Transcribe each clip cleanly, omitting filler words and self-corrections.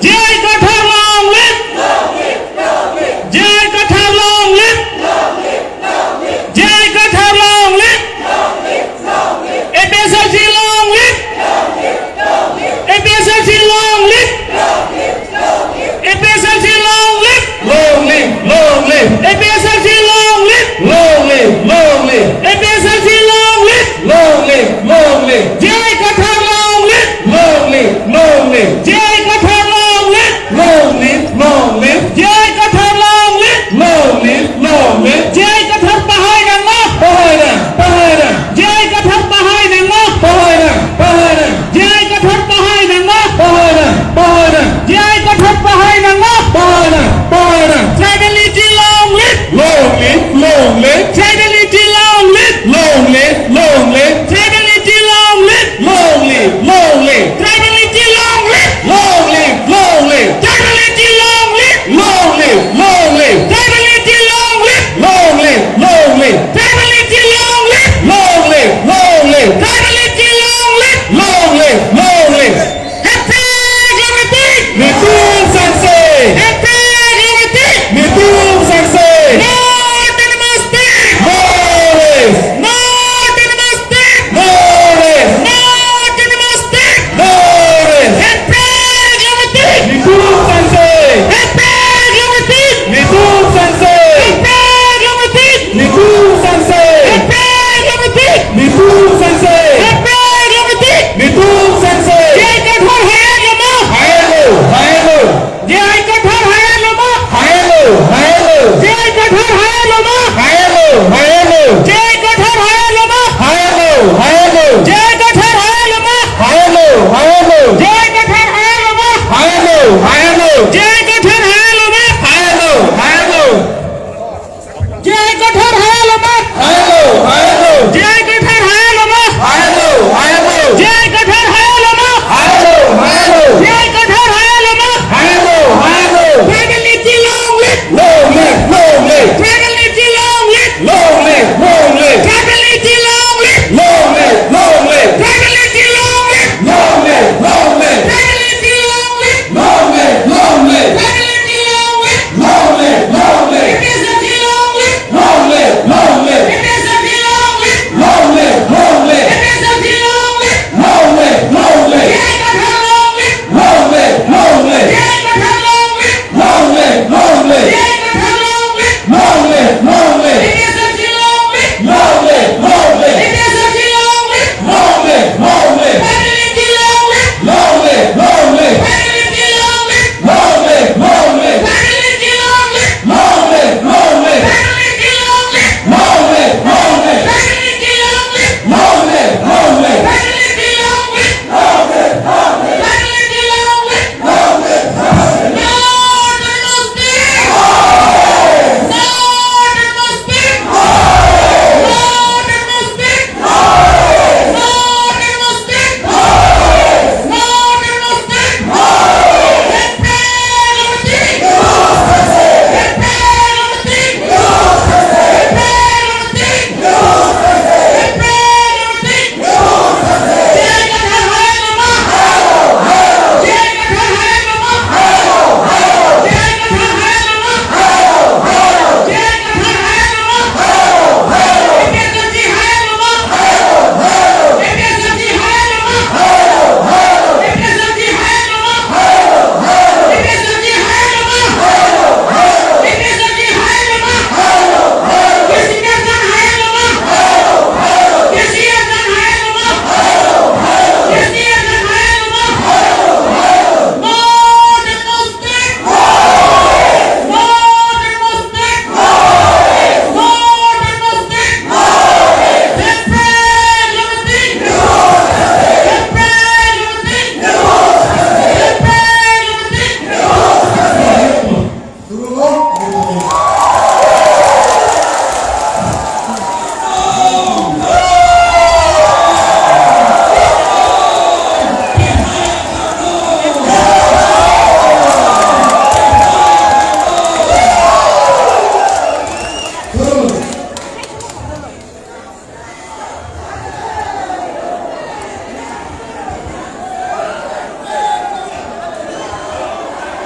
Jai Kathar long live! Jai Kathar long live! Jai Kathar long live! APSLC long live! APSLC long live! APSLC long live! Long live, long live, APSLC long live! long live, long live, APSLC long live! long live, long live, Jai Kathar long live! long live, long live, Jai Kathar long live! long live, long live, Jai Kathar long live! long live, long live. Jai Kathar Pahai Nangma! Pahana, pahana, Jai Kathar Pahai Nangma! pahana, pahana, Jai Kathar Pahai Nangma! pahana, pahana, Jai Kathar Pahai Nangma! pahana, pahana. Tribalism long live! Long live, long live, Tribalism long live! long live, long live, Tribalism long live! long live, long live, Tribalism long live! long live, long live, Tribalism long live! long live, long live, Tribalism long live! long live, long live, Tribalism long live! long live, long live, Tribalism long live! long live, long live. Happy Gramati! Nitum Sanse, Happy Gramati! Nitum Sanse, Namaste! Namaste! Morris, Namaste! Morris, Namaste! Morris, Happy Gramati! Nitum Sanse, Happy Gramati! Nitum Sanse, Happy Gramati! Nitum Sanse, Happy Gramati! Nitum Sanse, Happy Gramati! Nitum Sanse. Jai Kathar Hai Lama! Hayalo, hayalo, Jai Kathar Hai Lama! hayalo, hayalo, Jai Kathar Hai Lama! hayalo, hayalo, Jai Kathar Hai Lama! hayalo, hayalo, Jai Kathar Hai Lama! hayalo, hayalo, Jai Kathar Hai Lama! hayalo, hayalo, Jai Kathar Hai Lama! hayalo, hayalo, Jai Kathar Hai Lama! hayalo, hayalo, Jai Kathar Hai Lama! hayalo, hayalo, Jai Kathar Hai Lama! hayalo, hayalo, Jai Kathar Hai Lama! hayalo, hayalo. Tribalism long live! Long live, long live, Tribalism long live! long live, long live, Tribalism long live! long live, long live, Tribalism long live! long live, long live, Tribalism long live! long live, long live.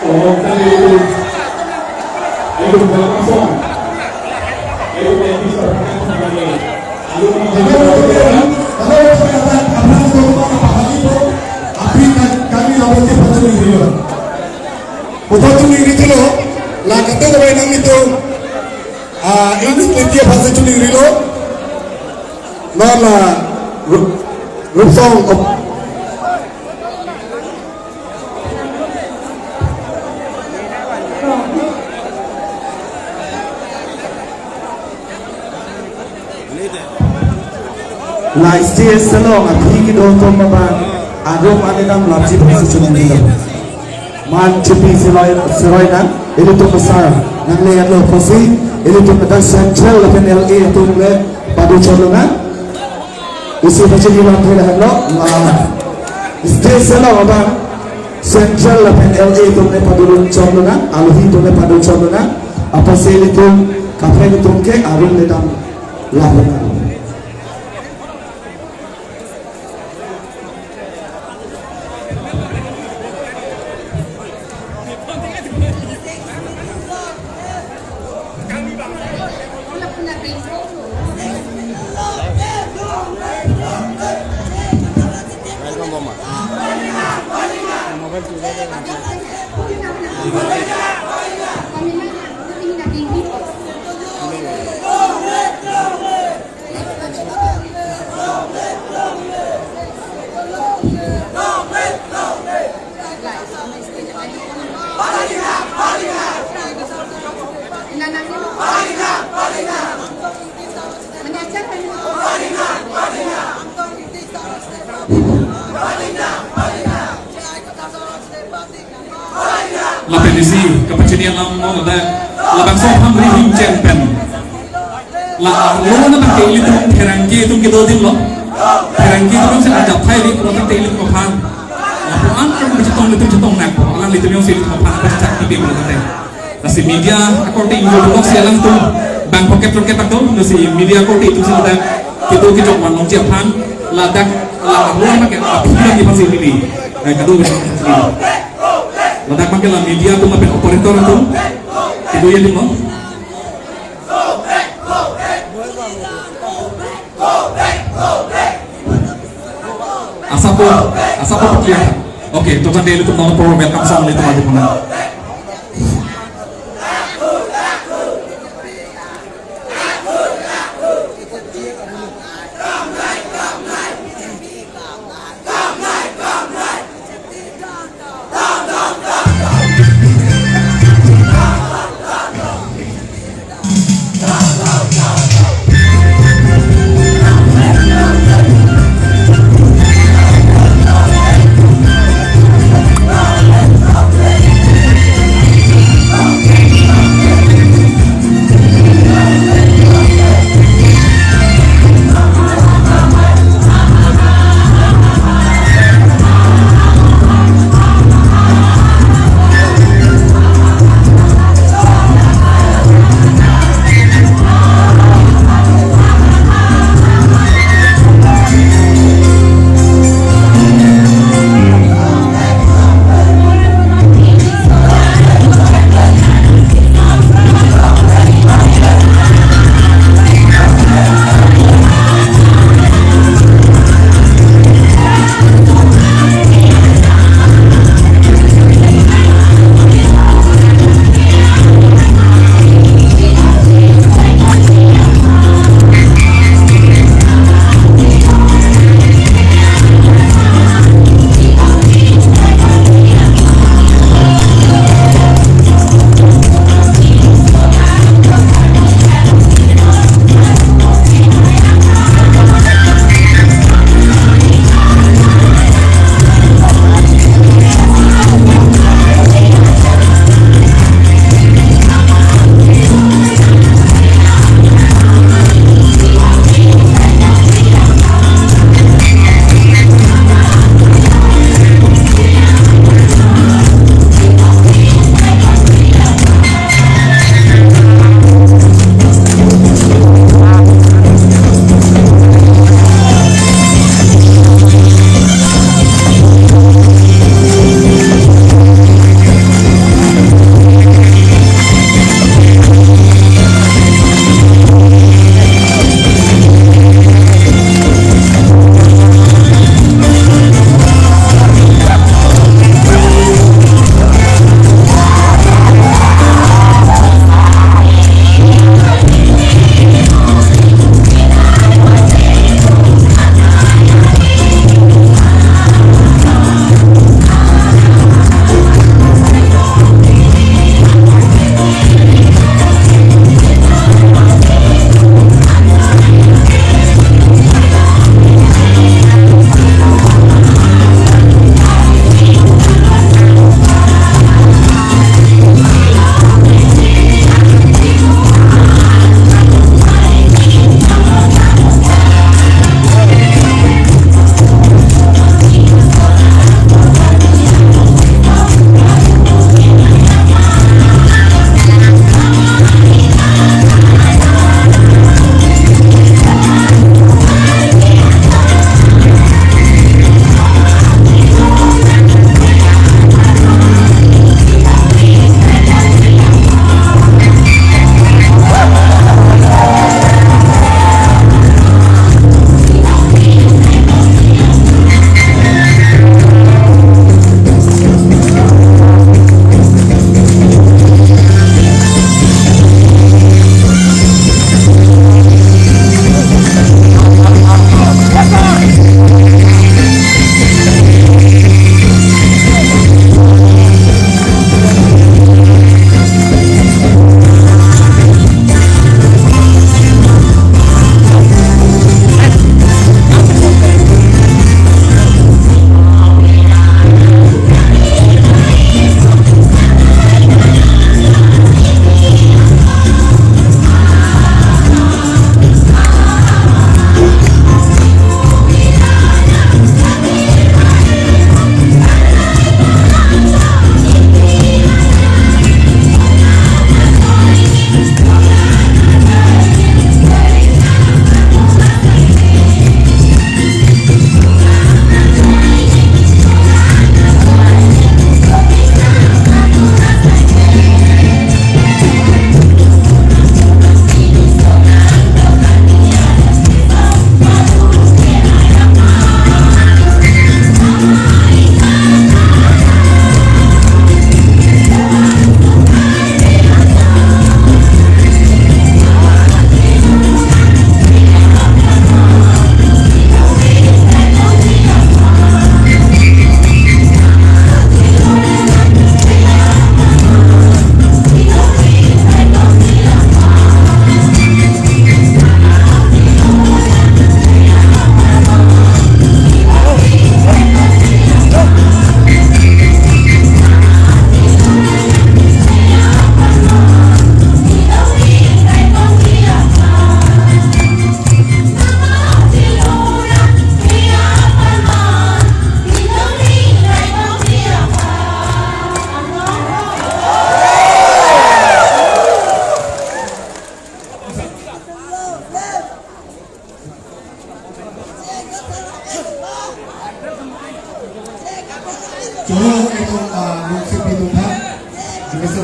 của gia đình anh dùng vào con sông anh dùng vào đi sỏi các con nhà này kalau saya apa itu apa itu api kami awalnya pada negeri lo betul negeri itu lo lah kata orang yang itu ini dia bahasa itu negeri lo malah rupsong la stage salong athi ki do tom ba agom ane nam lapsi bhasa chuni lo man chipi siloi na ele to pasar nang le lo phosi ele to da central pen la to le padu cholo na isi bache ni lam thela lo stage salong ba central pen la to le padu cholo na aluhi to le padu cholo na apa se le to kafe to ke arum le dam la na La penisi kapacinian lam no la bangso ham ri him chen pen la lo na bang teili tu therangki tu ki do din lo therangki tu se ajap thai ri pro teili ko phan la po an ko bi chitong tu chitong nak po lang li tu yong sil ko phan ko chak ki be mo ta la si media according you blog se lang tu bang pocket rocket tak do no si media ko ti tu se ta ki tu ki chok man long chiap phan la dak la lo na ke api ki pasi ni ka do Ledak makin lah media tu makin operator tu, itu yang lima. Asap kelihatan. Oke, tu kan dia itu mau welcome song itu maju mana.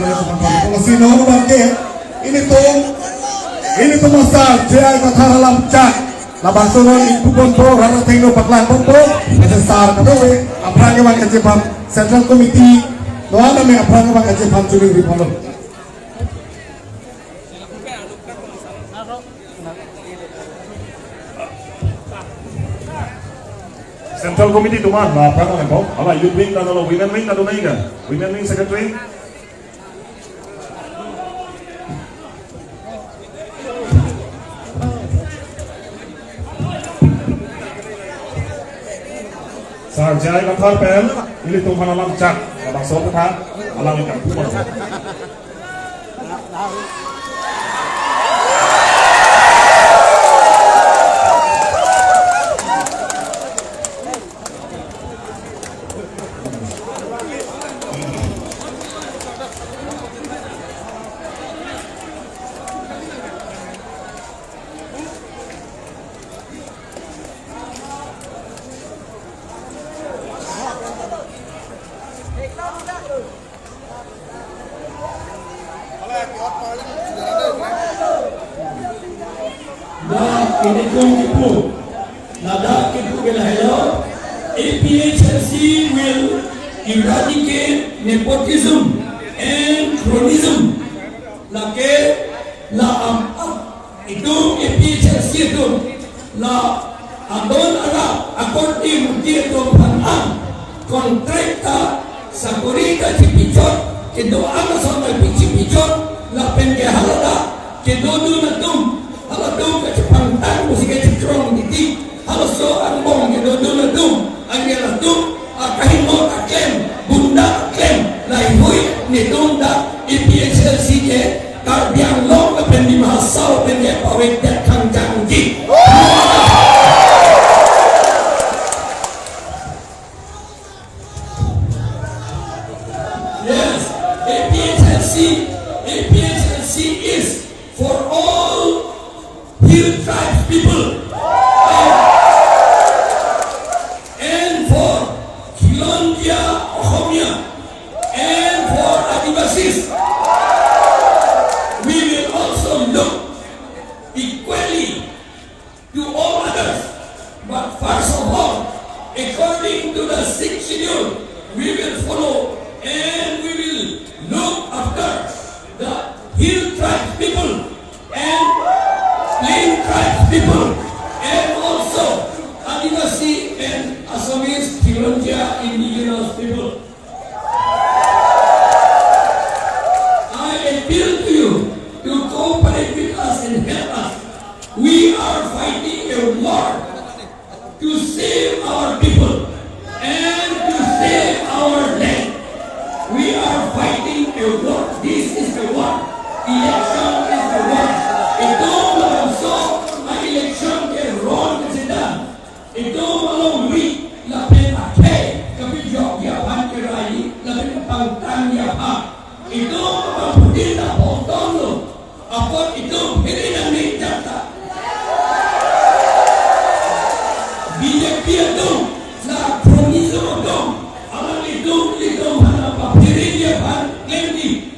Kalau sino bangke ini tuh masa jaya kata dalam cak labang turun ibu bonto rara tengno baklang bonto besar kadowe aprang bang kejepam Central Committee doa nami aprang bang kejepam curi ripolo Central Committee tuman na aprang ang po ala youth wing na dolo women wing na dunay ka women wing secretary Sarjai Kathar Pel, ini tuhan alam cak, abang sopo kan, alam ikan tuhan. APHLC will eradicate nepotism and cronyism. Lake la itong APHLC itu la adon ara according to panang kontrakta sa korika cipicot kedo ama sa cipicot la penge halada kedo na tum haladong ka pangtan musika cikrong diti halaso ang bong kedo na tum ang yaladong kahimo aklem bunda aklem laihoy nitong da EPHLC ke karbiang long ka pendi mahasaw pendi pawit dat kang janggi. Yes, APHLC is for all Hill Tribes people and for Kilondia, Ohomia, and for Adivasis. We will also look equally to all others, but first of all, according to the 6th schedule, we will follow and we will look after the Hill Tribes people and Plain Tribes people and also Adivasi and Assamese Kilondia indigenous people. I appeal to you to cooperate with us and help us. We are fighting a war to save our people and to save our land. We are fighting a war. This is the war. Election is the war. Ito malangso ang election kay Ron President. Ito malangwi lapin ake kapidyo yapan kirai lapin pangtang yapan. Ito mapaputin na potono. Apot ito hirinan ni jata. BJP ito na kronismo ito. Alam ito hanap papirin yapan lendi.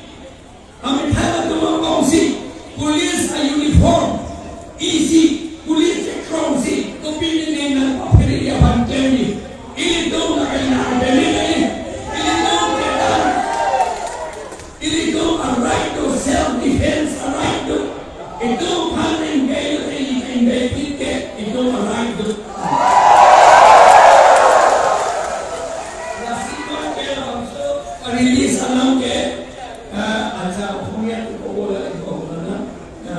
Amit hanap tumang kongsi. Police a uniform. Easy. Police a kongsi. Kupinin ng papirin yapan lendi. Ito na kailangan lendi. Ito a right to self-defense, a right to. Ito pan-engage, ito a right to. Release alam ke aja punya kobola na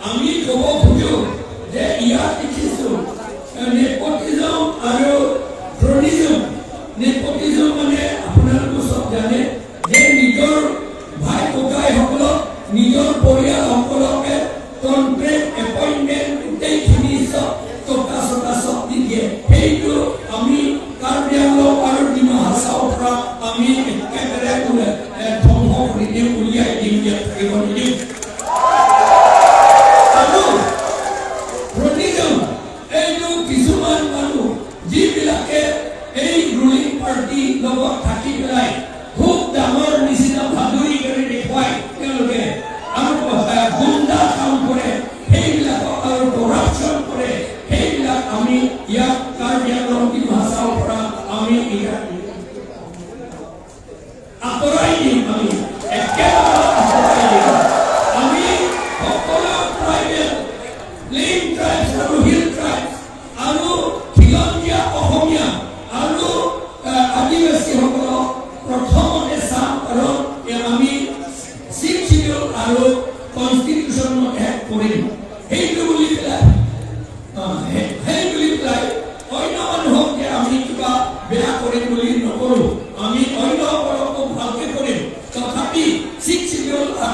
ami kobo pujo de iya ikisu nepotism aro cronyism nepotism mane apnar ko sob jane je nijor bhai kokai hoklo nijor poriya hoklo ke contract appointment dekhini sob toka diye heitu ami karbiang lo aro di mahasau pra ami kekere ule thong hok ni ulia di dia kebon ni aduh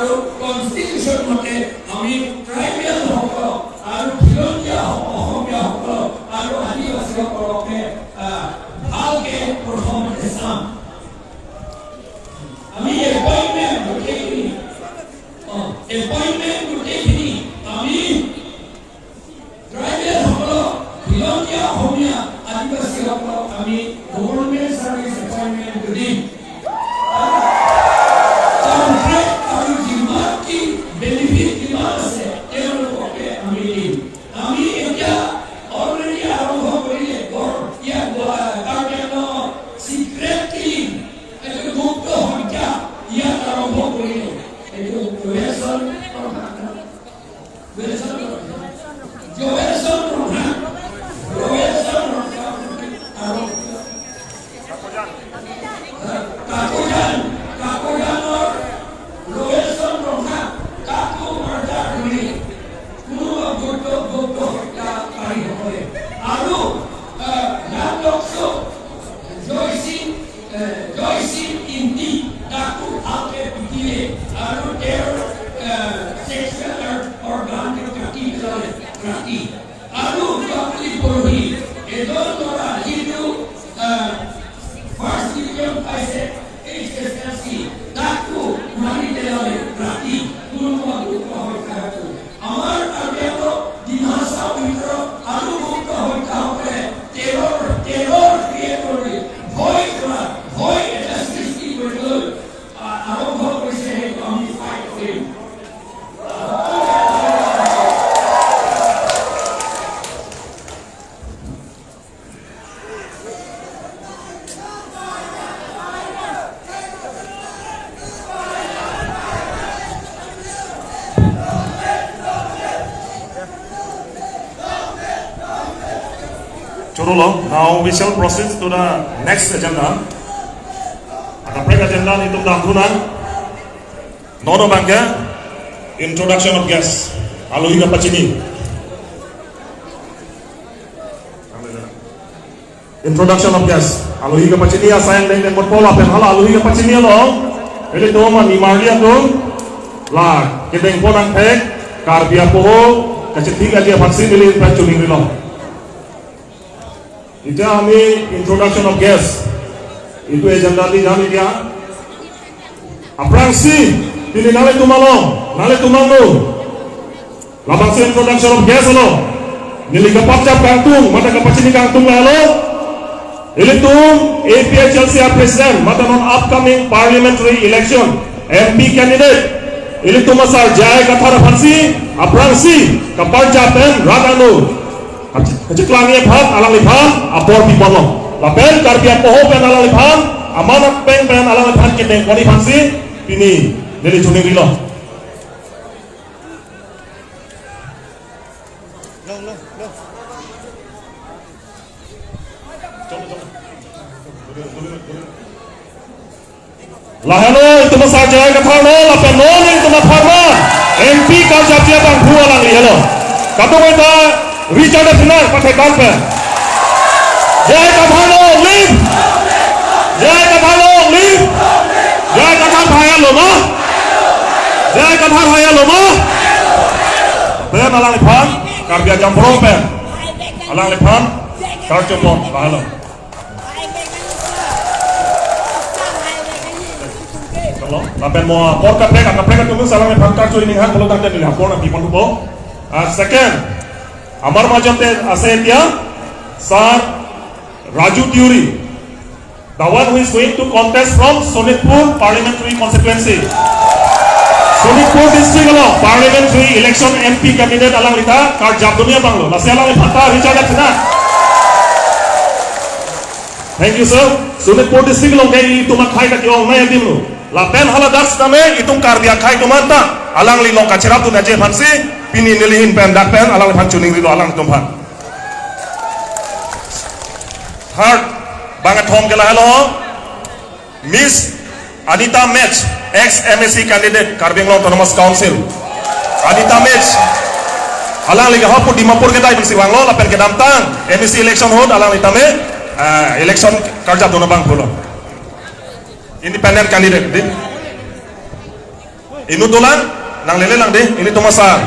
আৰু constitution মতে আমি tribal সকলক আৰু খিলঞ্জীয়া অসমীয়াসকলক আৰু আদিবাসীসকলকে ভালকে প্ৰথমতে চাম। আমি এপইণ্টমেণ্ট গোটেইখিনি আমি ট্ৰাইবেল সকলক খিলঞ্জীয়া অসমীয়া আদিবাসীসকলক আমি গভৰ্ণমেণ্ট চাৰ্ভিচ এপইণ্টমেণ্ট দিম। আৰু যিমান কি বেনিফিট কিমান আছে তেওঁলোককে আমি দিম। আমি এতিয়া অলৰেডি আৰম্ভ কৰিলে ইয়াত গাৰ্ডেনৰ চিক্ৰেট কিলিং এইটো গুপ্ত হত্যা ইয়াত আৰম্ভ কৰিলে। এইটো Now we shall proceed to the next agenda. Ada agenda itu tampunan. Nono bangga introduction of guests. Aluhiga Pacini. Introduction of guests. Aluhiga Pacini asayang dengan berpola penhala Aluhiga Pacini lo. Ini tu mah ni Maria tu lah. Kita yang ponang pek karbia poho kecetika dia vaksin milih pencuning lo. Itu kami introduction of guests. Itu agenda di kami dia. Aprangsi, ini nale tumalong, nale tumangu. Labang si introduction of guests lo. Nili kapacap kantung, mata kapacini kantung lo. Ini tu APHLCR President, mata non upcoming parliamentary election MP candidate. Ini tu masal jaya kathara fansi, aprangsi kapacap dan radanu. Keciklangi phan alang liphan apor pipolo lapen karbia poho pen alang liphan amanak pen alang liphan kiteng koni phansi pini nili chuning rilo lahano itu masa jaya kathano lapen non itu mapharma MP kaljapia bang bhu alang lihalo katong eta Richard Finar pakai kampen. Jaya Kathalo live. Jaya Kathalo live. Jaya Kathal Haya Loma. Jaya Kathal Haya Loma. Ben alang liphan karbia jampro ben. Alang liphan karjomon bahalo. Kalau lapen mau porka preka tunggu salang liphan karjo ini kan kalau tak ada lihat porna pipon tubo. Second Amar majamte ase dia Sir Raju Tiuri, the one who is going to contest from Sonitpur parliamentary constituency. Sonitpur district lo parliamentary election MP candidate alang lita kar jab dunia banglo. Nasi alang phata Richard Finar. Thank you sir. Sonitpur district lo gay tumak khai ka kiong nay dim lo. La pen hala das name itung kar dia khai tumanta alang li lo kacirap tu naje phansi. Pini nilihin pen dak pen alang liphan chuning rilo alang tumphan. Third, bangat home kela hello, Miss Anita Mech, ex-MSC candidate Karbing Autonomous Council. Anita Mech, alang liga hapur di mapur kita ibang siwang lo, lapen kedamtang MSC election hold alang litame election karja dona bang pulo. Independent candidate. Inutulan nang lele lang deh. Ini Tomasar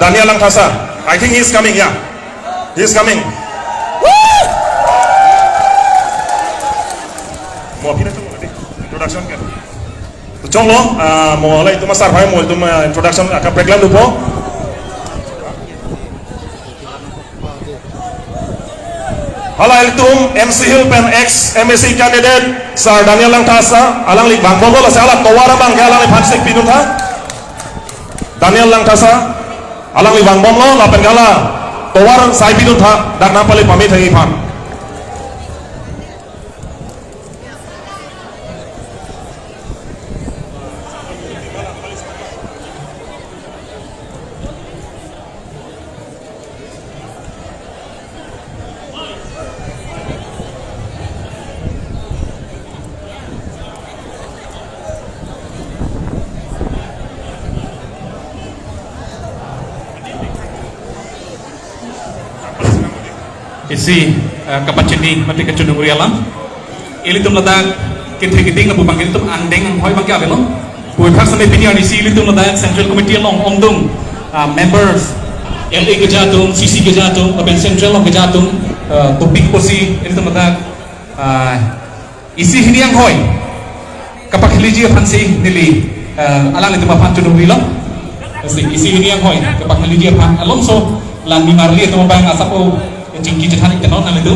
Daniel Langkasa. I think he's coming. Yeah, he's coming. Mau apa itu? Introduction kan? Tuh lo, mau lah itu Tomasar. Hai mau itu introduction akan program dulu. Halo Elitum MC Hilpen ex MSc candidate Sir Daniel Langkasa alang lik bang bogo lah salah tawara bang ke alang lik hansik pinun ha Daniel Langkasa alang lik bang bom lo lapen gala tawar sai pinun ha dak napali pamit hangi pan isi kapacini mati kecundung rialam ilitum ladak kiting na bupang ilitum andeng ang hoy bangka belo buat hak sampai pinian isi ilitum ladak Central Committee long omdung members LA kejatung CC kejatung open Central long kejatung topik posi ilitum ladak isi hini ang hoy kapak hiliji pansi nili alang itu mapan cundung rialam isi hini ang hoy kapak hiliji pan Alonso lang ni Marli itu mabang asapo Cingki jatan ikan orang itu.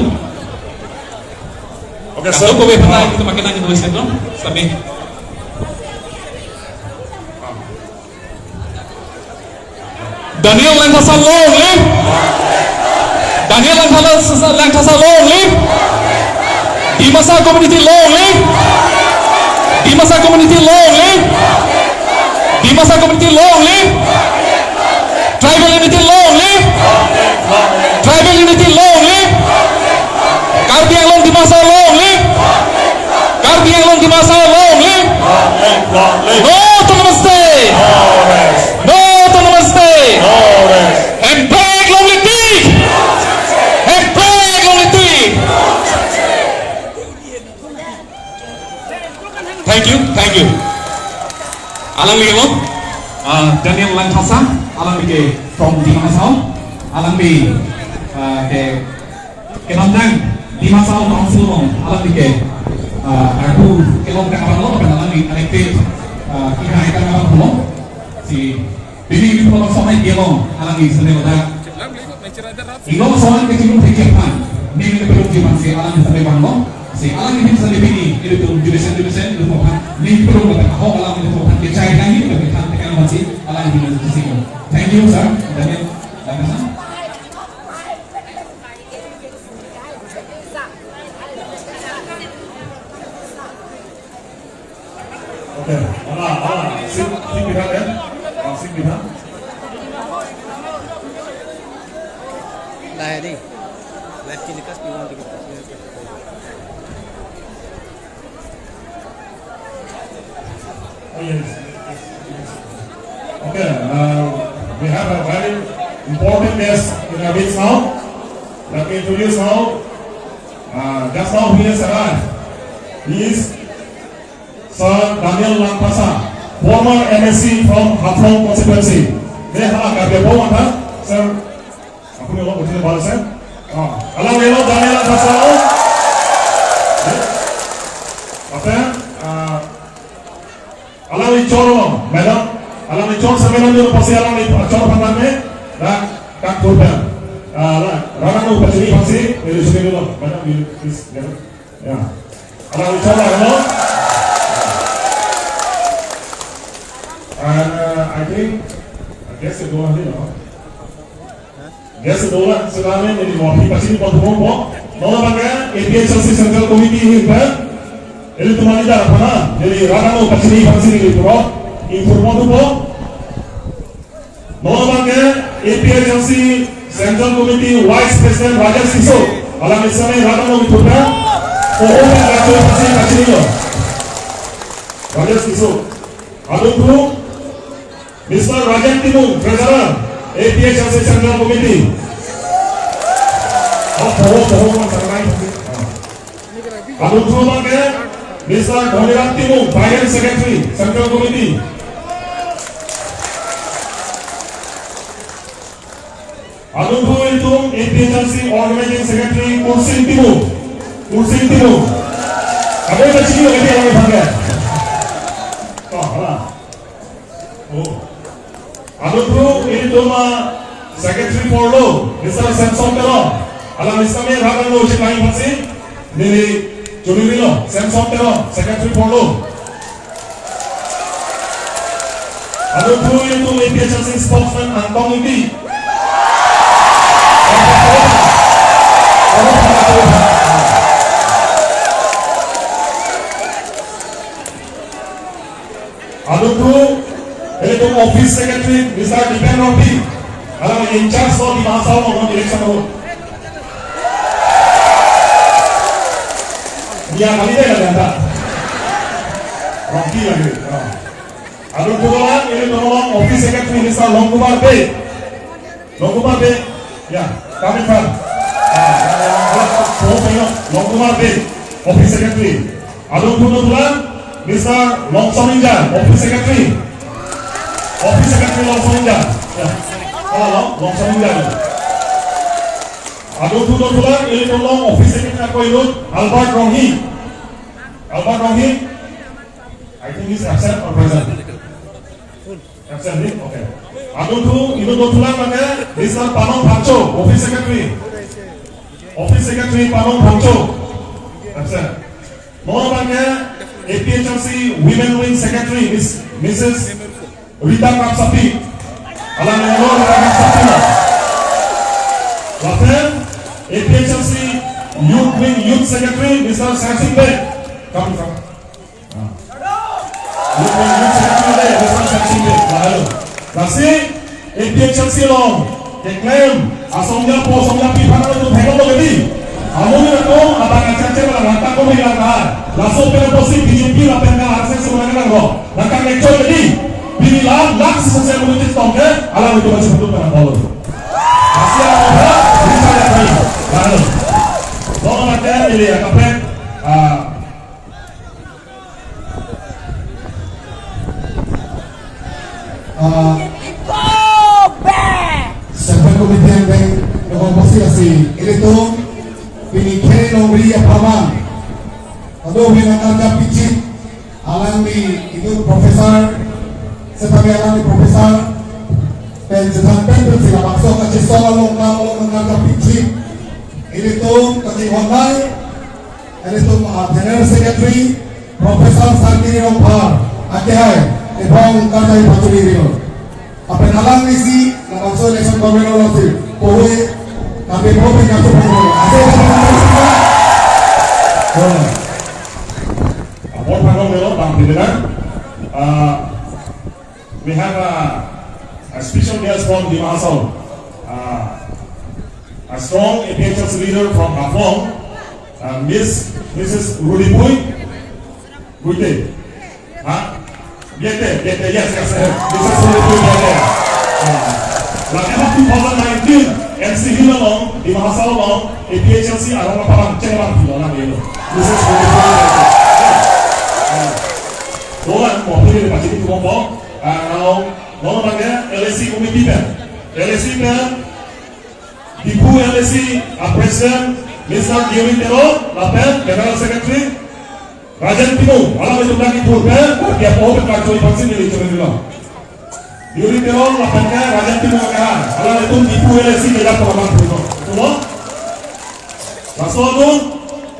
Oke, Kalau kau pernah itu makin nanya tulis itu, sampai. Daniel Langkasa long live. Daniel Langkasa long live. Di masa community long live. Di masa community long live. Di masa community long live. Tribal unity long live. Tribal unity long live. Karbi Anglong di masa long live. Karbi Anglong di masa long live. No to namaste. No to namaste. And break long live. And break long live. Thank you. Alang lihat Daniel Langkasa, alang ke from Dimasao, alang ke Kelandang Dimasao Council long, alang ke aku kelong ke kawan lo, alang anektif kita akan kawan lo, si bini kalau somai kelong, alang seneng ada, ingin soal kecil kejapan, ni belum jiman si alang seneng bang lo, si alang ini seneng bini itu tu jurusan itu apa, ni belum ada kau alang itu apa, kecai lagi tapi kan masih alang ini itu sih. Thank you sir, Daniel Langkasa. Oke, sip bilang ya, sip bilang. Dah ni, live kini kas piwan tiga. Oh yes. Okay, we have a very important guest in our midst now. Let me introduce now. Just now he has arrived. He is Sir Daniel Langkasa, former MSc from Haflong constituency. Dia agak berbawa kan, Sir. Aku ni orang bercerita balas saya. Alang lelo Daniel Langkasa. Apa? Alang licor, madam. Alang licor sebenarnya itu pasti alang licor pandangannya. Dah, kak turban. Rana nu pasti pasti. Ini sudah dulu, madam. Ya. Alang licor lah, madam. I guess itu dua hari lah. Guess itu dua sekarang ini mau pasti pertemuan po. Nolah bangga, APHLC Central Committee Hilpen. Ini tu mana dah apa? Jadi rana nu pasti ini pro. Informan tu po. Nolah bangga, APHLC Central Committee Vice President Rajesh Kishore. Alam isame rana nu itu kan? Oh, pasti ini. Rajesh Kishore. Adun tu. Mr. Rajan Timung, Treasurer, APHLC Central Committee. Adun Mr. Dhonirat Timung, Finance Secretary, Central Committee. Adunku itu APHRC Organizing Secretary Kursin Timur. Kamu udah sini lagi yang lebih bangga. Oh, lah. Oh. Adunku itu Secretary for Law, Mr. Samson Tero. Alam Islamiyah Rakan Law Cipayung Pasi. Nili Jolivilo, Samson Tero, Secretary for Law. Adunku itu APHRC Spokesman Antong Indi. Adunku itu Office Secretary Mr. Dipen Robi. Alam in charge di masa orang election road. Dia kali ini ada. Robi lagi. Adunku orang ini tolong Office Secretary Mr. Longkumar B. Ya, kami kan. Longkumar B, Office Secretary. Adunku kebetulan Mr. Longsominja, Office Secretary Longsominja. Ya, Longsominja. Adunku kebetulan ini tolong Office Secretary aku itu Albert Ronghi. I think he's absent or present. Absent, okay. Adunku itu kebetulan mana Mr. Panong Bangcho, Office Secretary Panong Bangcho. Absent. Nomornya APHRC Women Wing Secretary Mrs. Rita Kapsapi. Alam mengenal Rita Kapsapi. Lapan APHRC Youth Wing Youth Secretary Mr. Samson Bey. Come from. Youth Wing Youth Secretary Mr. Samson Bey. Lalu. Nasi APHRC long declare asomnya pi panel itu hekong lo gedi. Amun itu abang aja malah ngata ko hilang kan. Langsung pernah posisi BJP lah pernah harusnya semuanya kan kok. Nakang ngecol jadi binilah langsung selesai menuju tongke. Alam itu masih betul pernah bolu. Asia apa? Bisa ya baik. Lalu, kalau macam ini ya kapten. Sampai kemudian baik negosiasi itu pinikir nombri apa? Aduh, binatang picit alami itu profesor, sebagai alami profesor dan sedangkan bersila masuk ke sekolah lokal mengajar picit ini tuh kasih online ini tuh General Secretary Profesor Santini Rompar Aceh Ebong Kadai Pacuriro apa nalang isi langsung election governor lagi kowe kami mau mengatur pemilu Aceh we have a special guest from Limassol, a strong APHRC leader from Afong, Mrs. Rudy Bui. Good day. Yes, Mrs. Rudy Bui. Like 2019, MC Hilalong, Limassol long, APHRC arong parang cengang Hilalong itu. Mrs. Rudy Bui. Dolan mau pilih pasti itu ngomong. Kalau nomornya LSC Committee pen, LSC pen, Ibu LSC President Mr. Diewin Tero, Lapen General Secretary Rajan Timur, alam itu lagi purpen, dia mau berkarya vaksin di Cemendilo. Diewin Tero, Lapennya Rajan Timur kan, alam itu Ibu LSC tidak pernah berubah, betul? Langsung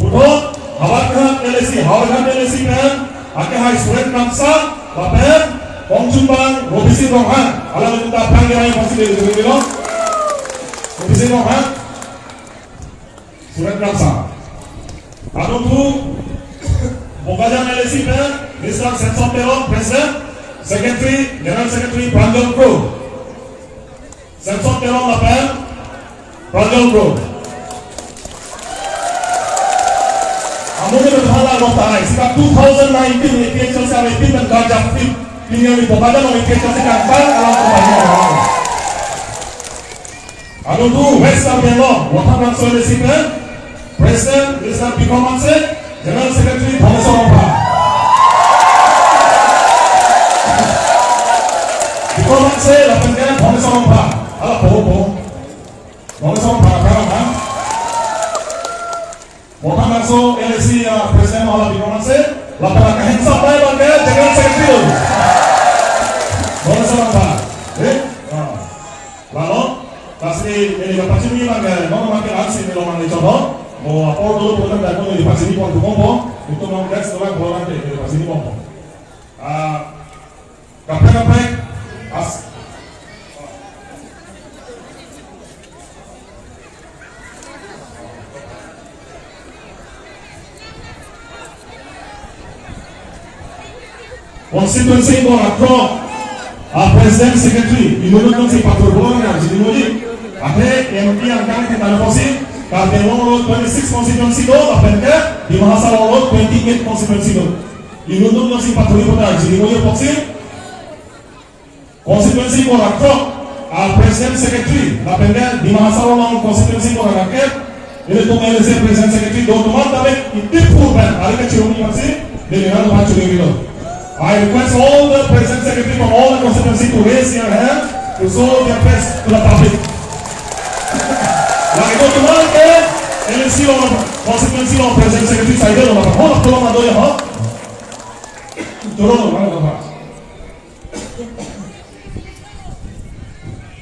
Puto, Hawarkan LSC pen, Akehai Suren Kamsa, Lapen. Pongcumbang, Robisi Rohan, alam itu tak panggilan yang masih dari Cemendilo. Robisi Rohan, Surat Kamsa. Adunku, Bogajan LSC pen, Mr. Samson Tero, President, Secretary, General Secretary Pranjal Pro. Samson Tero Lapen, Pranjal Pro. Amun itu hala rotai. Sejak 2019 APHRC awet dan gajah fit. Ini di Bogajan oleh APHRC kantor alam kebanyakan. Adunku Western Belong, Watan Langsung LSC pen, President Mr. Pikomanse, General Secretary Thomas Rompa. Pikomanse, Lapan Thomas Rompa. Alah bohong. Langsung para Mohon langsung LSI Presiden Mahala Diplomasi, laporan hands up baik bangga, jangan sekecil. Boleh salam pak. Lalu kasih ini dapat sini bangga, mau makin aksi di lomang di contoh, mau apa dulu bukan dari mana di sini pun ngomong, itu mau guys setelah bola nanti di sini ngomong. Kapek as. Constituency ko atro President Secretary inunod si Patrobon na jinuli ate MP ang kang kitanaposi Cardinal 26 constituency do apelke di Mahasala 28 constituency do inunod si Patrobon na jinuli posi constituency ko atro President Secretary apelke di Mahasala constituency ko raket ini to LSI President Secretary do tumatabe itipur ban alika chirumi pasi delegado pachuri do. I request all the President Secretary from all the constituency to raise your hand to show their face to the public. Lagi tu teman ke LSI law constituency law President Secretary saya dah lawan. Hol tolong ado ya hol. Tolong mana apa?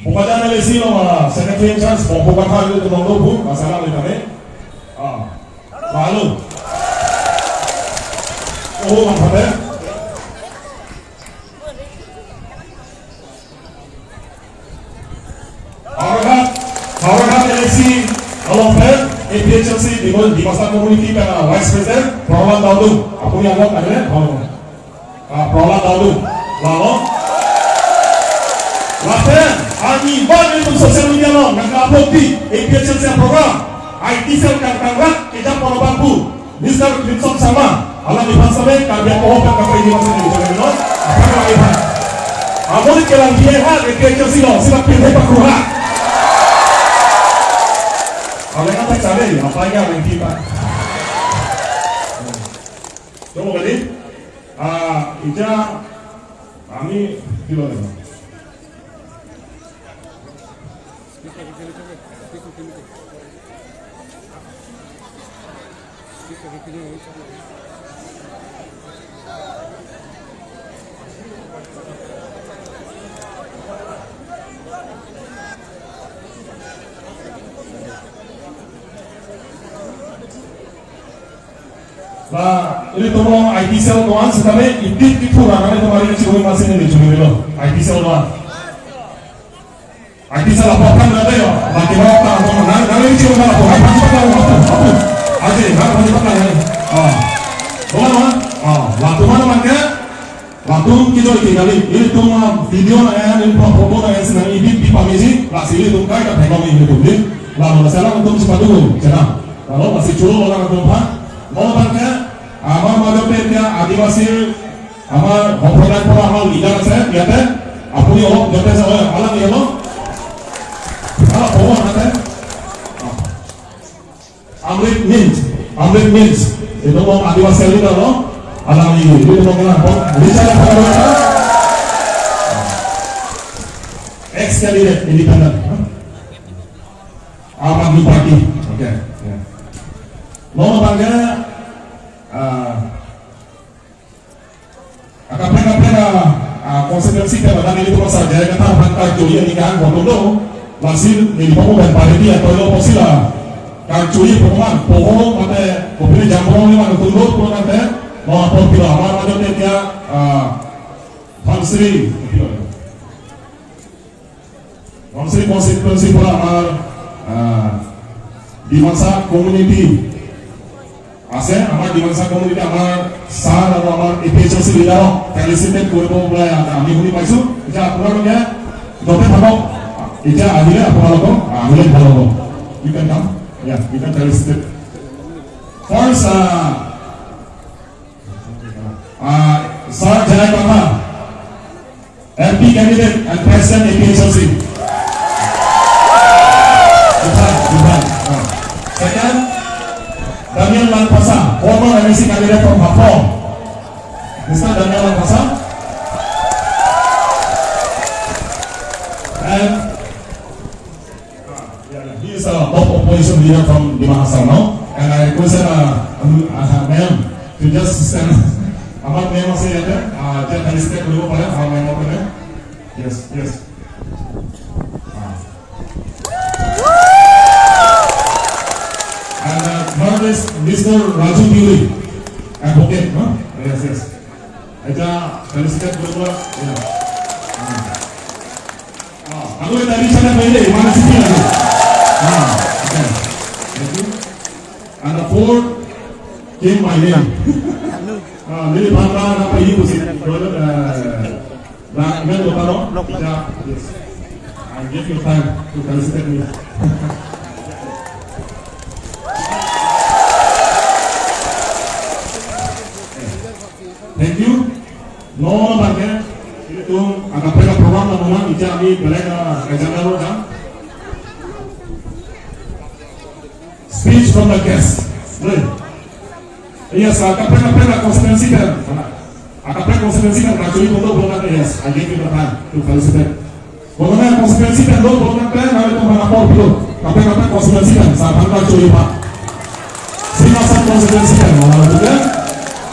Bukan LSI law Secretary in charge. Bukan hal itu tolong bu. Masalah ni kami. Lalu. Oh apa? Aurahat LSI Alomper APHLC di masa community pada Vice President Prahlad Daudu. Aku yang buat ada Prahlad Daudu. Lalu ani bagi itu sosial media lo nak upload di APHLC program IT sel kangkat kita para bambu Mr. Crimson sama alam di pasaran kami pohon kami di masa ini jangan lo apa lagi pak? Amulit kelang dia APHLC lo siap pilih pak Ruha. Kalau yang apa cari, apa yang kita? Coba balik. Ija, kami kilo ni. Ini tolong IT cell doang, sekarang ini kurang, karena kemarin cuma masih ini cuma itu IT cell doang. IT cell apa berada ya? Lagi bawa atau mana? Kalau ini cuma apa? Apa cepat apa? Aja, apa cepat lah ini. Mana? Waktu mana mereka? Waktu kita kali ini cuma video yang ini foto yang senang edit di pamisi, lah sini tuh kayak tengok ini tuh, lalu sekarang untuk cepat dulu, jangan. Lalu masih curul orang tuh pak. Mau bangga, amar madhopet ya adivasi, amar hoprodan pura amal lidah saya, lihat ya, aku ni orang jodoh saya alam ya lo, pohon ada, Amrit Mint, itu mau adivasi lidah lo, alam ini, itu mau kenapa? Bicara apa? Ex candidate independent, Ahmad Party, oke. Mau bangga, konstitusi kebadan ini cuma saja kata hantar cuy ini kan waktu itu masih di pokok dan pariti atau lo posila kan cuy pokokman pokok mate kopini jambon ini mana tunduk pun nanti mau apa bila amar ada dia Pansri konstitusi pula amar di masa community Ase amar di masa community amar sah atau amar APHLC lidah felicitated kurang mulai kami huni maisu ija kurangnya dope thamok ija adile apa kalau adile kalau you can come yeah you can felicitate first Sir Jai Kata MP candidate and President APHLC second Daniel Lanpasa, former MSC candidate from Hapong. Mr. Daniel Lanpasa. And he is opposition leader from Dimahasar now, and I requested ma'am to just stand. Amat ma'am masih ada, jangan kali step dulu pada, ma'am apa ni? Yes, yes. And third is Mr. Raju Dewey, advocate, no? Yes, yes. Aja kali step dulu, ya. Aku tadi sana pilih mana sini lagi? Okay. Thank you. And the fourth came my name. Jadi bangga apa ini sih? Nah, ini lo tahu? Ya, yes. I give you time to felicitate me. Thank you. No, bangga. Itu agak pernah program namun ija ni belega agenda lo dah. Speech from the guest. Yes, agak pernah konstitusi kan. Agak pernah konstitusi kan. Actually untuk program yes, I give you the time to felicitate. Program konstitusi kan lo program kan hari itu mana pun itu. Apa konstitusi kan? Sahabat actually pak. Sinasa konstitusi kan. Orang itu kan.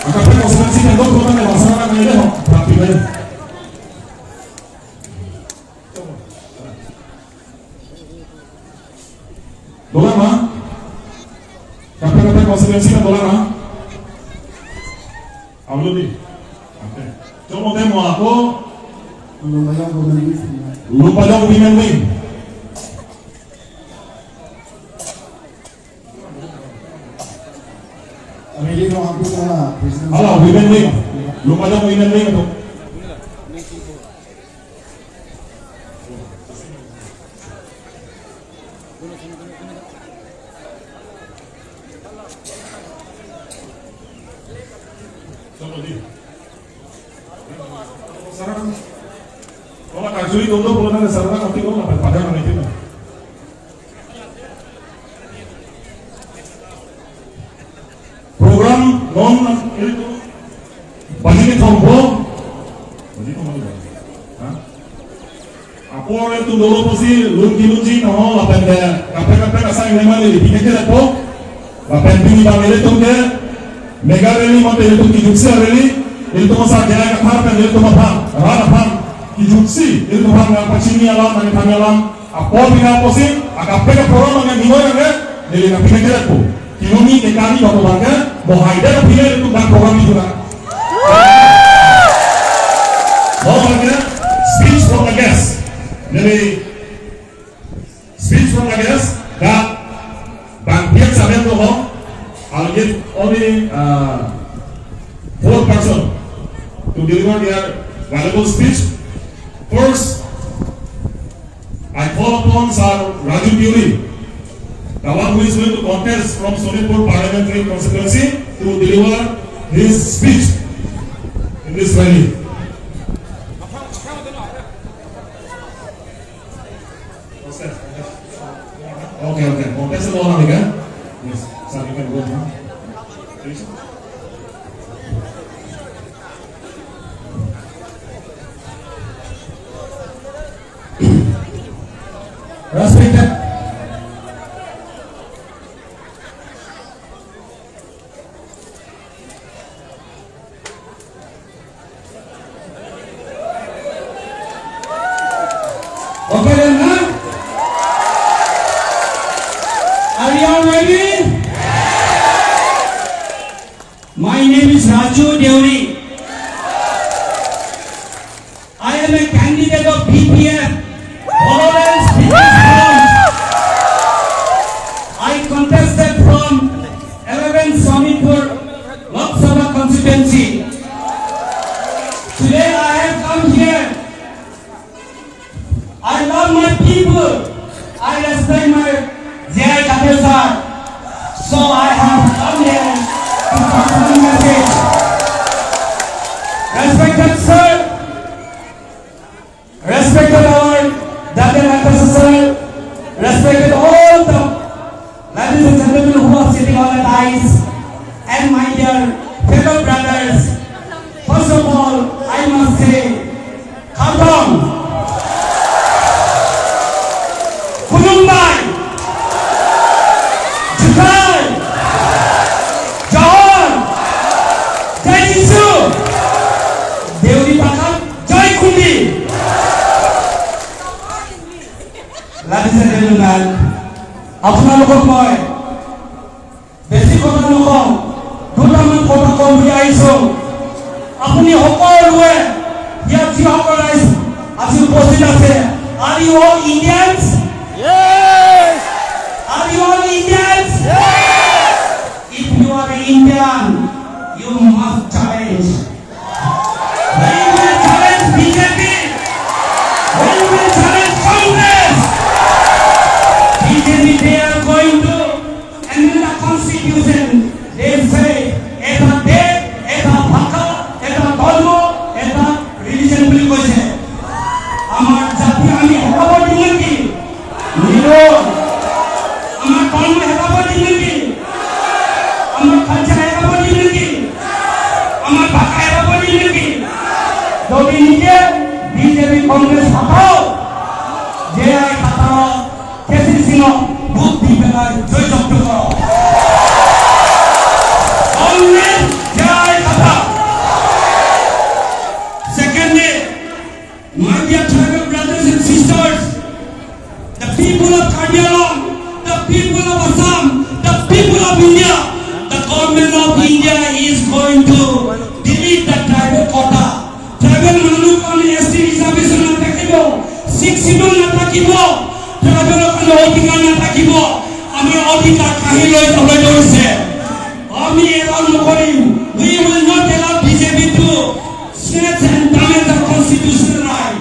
Agak pernah konstitusi kan lo program yang masalah ni deh. Tapi ni. Dolar mah, kapan konsekuensi kan dolar mah? Awal ni, okay. Cuma demo aku, lupa jauh women wing. Alah, women wing, lupa jauh women wing tu. Kalau kajui untuk bulan sarana nanti kau dapat padang nanti tu. Program non itu bagi tombo, bagi tombo. Apa itu dulu pasti lunji no, lapan deh. Kapan asal yang mana di pinggir itu, lapan tinggi bang itu ke, mega rally mata itu kijuksa rally. Itu masa dia nak apa itu mah apa kijuksi itu mah yang pacini alam yang kami alam apa bina posin agak peka program yang dimana kan jadi nak pindah ke aku kini kami waktu bangga mau haida pindah itu dan program itu kan mau bangga speech from the guest jadi speech from the guest dah bangkit sampai tu mau I'll give only 4 person to deliver their valuable speech. First, I call upon Sir Raju Dewey, the one who is going to contest from Sonitpur Parliamentary Constituency, to deliver his speech in this rally. Okay. Contest the one again. Yes, sir, you can go now. Please. Respected okay then now are you all ready? My name is Raju Dewey. I am a candidate of BPF. I contested from 11 Sonitpur Lok Sabha constituency. Today I have come here. I love my people. I respect my Jai Kapil sir. So I have come here to pass the message. Respected sir, respected our sir, respected all the ladies and gentlemen who are sitting on the dais, and my dear fellow brothers. First of all, I must say, Khattam, Khulumbai, gentlemen, আপোনালোকক মই বেছি কথা নকওঁ, দুটামান কথা কম বুলি আহিছোঁ। আপুনি সকলোৱে ইয়াত যিসকল আজি উপস্থিত আছে, Are you all Indians? Yes! Are you all Indians? Yes! If you are Indian, you must challenge. When you will challenge BJP, when you will challenge Congress, BJP, they are going to amend the constitution. They say, এটা দেশ, এটা ভাষা, এটা ধর্ম, এটা religion বুলি কৈছে। আমার জাতি আমি হেতাব দিম নেকি? নিদো। আমার ধর্ম হেতাব দিম নেকি? আমার কালচার হেতাব দিম নেকি? আমার ভাষা হেতাব দিম নেকি? যদি নিকে বিজেপি কংগ্রেস হটাও, যে আই খাতাও কেসি সিংহ বুক দি পেলাই জয়যুক্ত করো। কংগ্রেস যে আই খাতা। Secondly, my dear tribal brothers and sisters, the people of Karbi Anglong, the people of Assam, the people of India, the government of India is going to delete the tribal quota. Tribal মানুষ কারণে ST reservation না থাকিব, 6 schedule না থাকিব, tribal কারণে অধিকার না থাকিব। আমি অধিকার কাহি লৈ যাবলৈ ধৰিছে। আমি এবাৰ নকৰিম। We will not allow BJP to snatch and damage the constitutional right.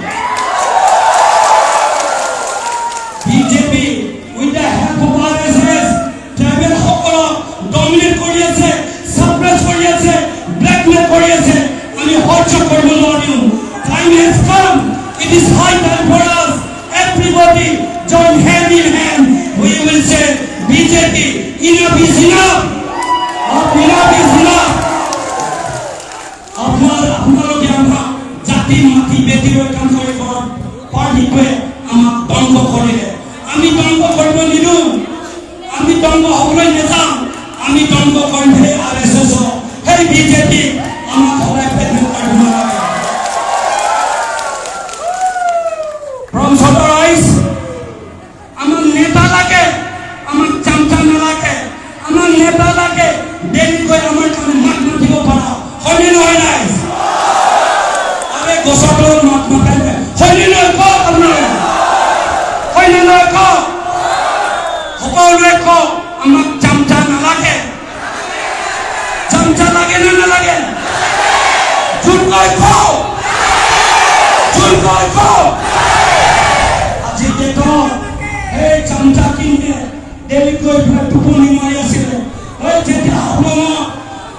BJP with the help of RSS, tribal সকলক dominate কৰি আছে, suppress কৰি আছে, blackmail কৰি আছে। আমি সহ্য কৰিব নোৱাৰিম। Time has come. It is high time for us. Everybody join hand in hand. We will say, BJP, enough is enough. Enough is enough. আপোনালোকে আমাৰ জাতি মাটি বেটি লৈ কাম কৰিব পাৰ্টিটোৱে আমাক দংগ কৰিলে। আমি দংগ কৰিব নিদিওঁ, আমি দংগ হ'বলৈ নেযাওঁ। আমি দংগ কৰিম সেই RSS, সেই বিজেপি আমাক সদায় প্ৰেজেণ্ট কৰিব নালাগে। From Sotorais, আমাক নেতা লাগে, আমাক চামচা নালাগে, আমাক নেতা লাগে। দেৰি গৈ আমাৰ কাৰণে মাত মাতিব পাৰা, হয়নে নহয় নাই? গছৰ মাত মাতিলে হয়নে নহয় কওক আপোনালোকে? হয়নে নহয় কওক? সকলোৱে কওক, আমাক চামচা নালাগে। চামচা লাগে নে নালাগে? জোৰকৈ কওক, জোৰকৈ কওক। আজি ডেটত এই চামচা কিনে দেৰিত গৈ পেলাই টোপনি মাৰি আছিলে। যেতিয়া হাবুঙত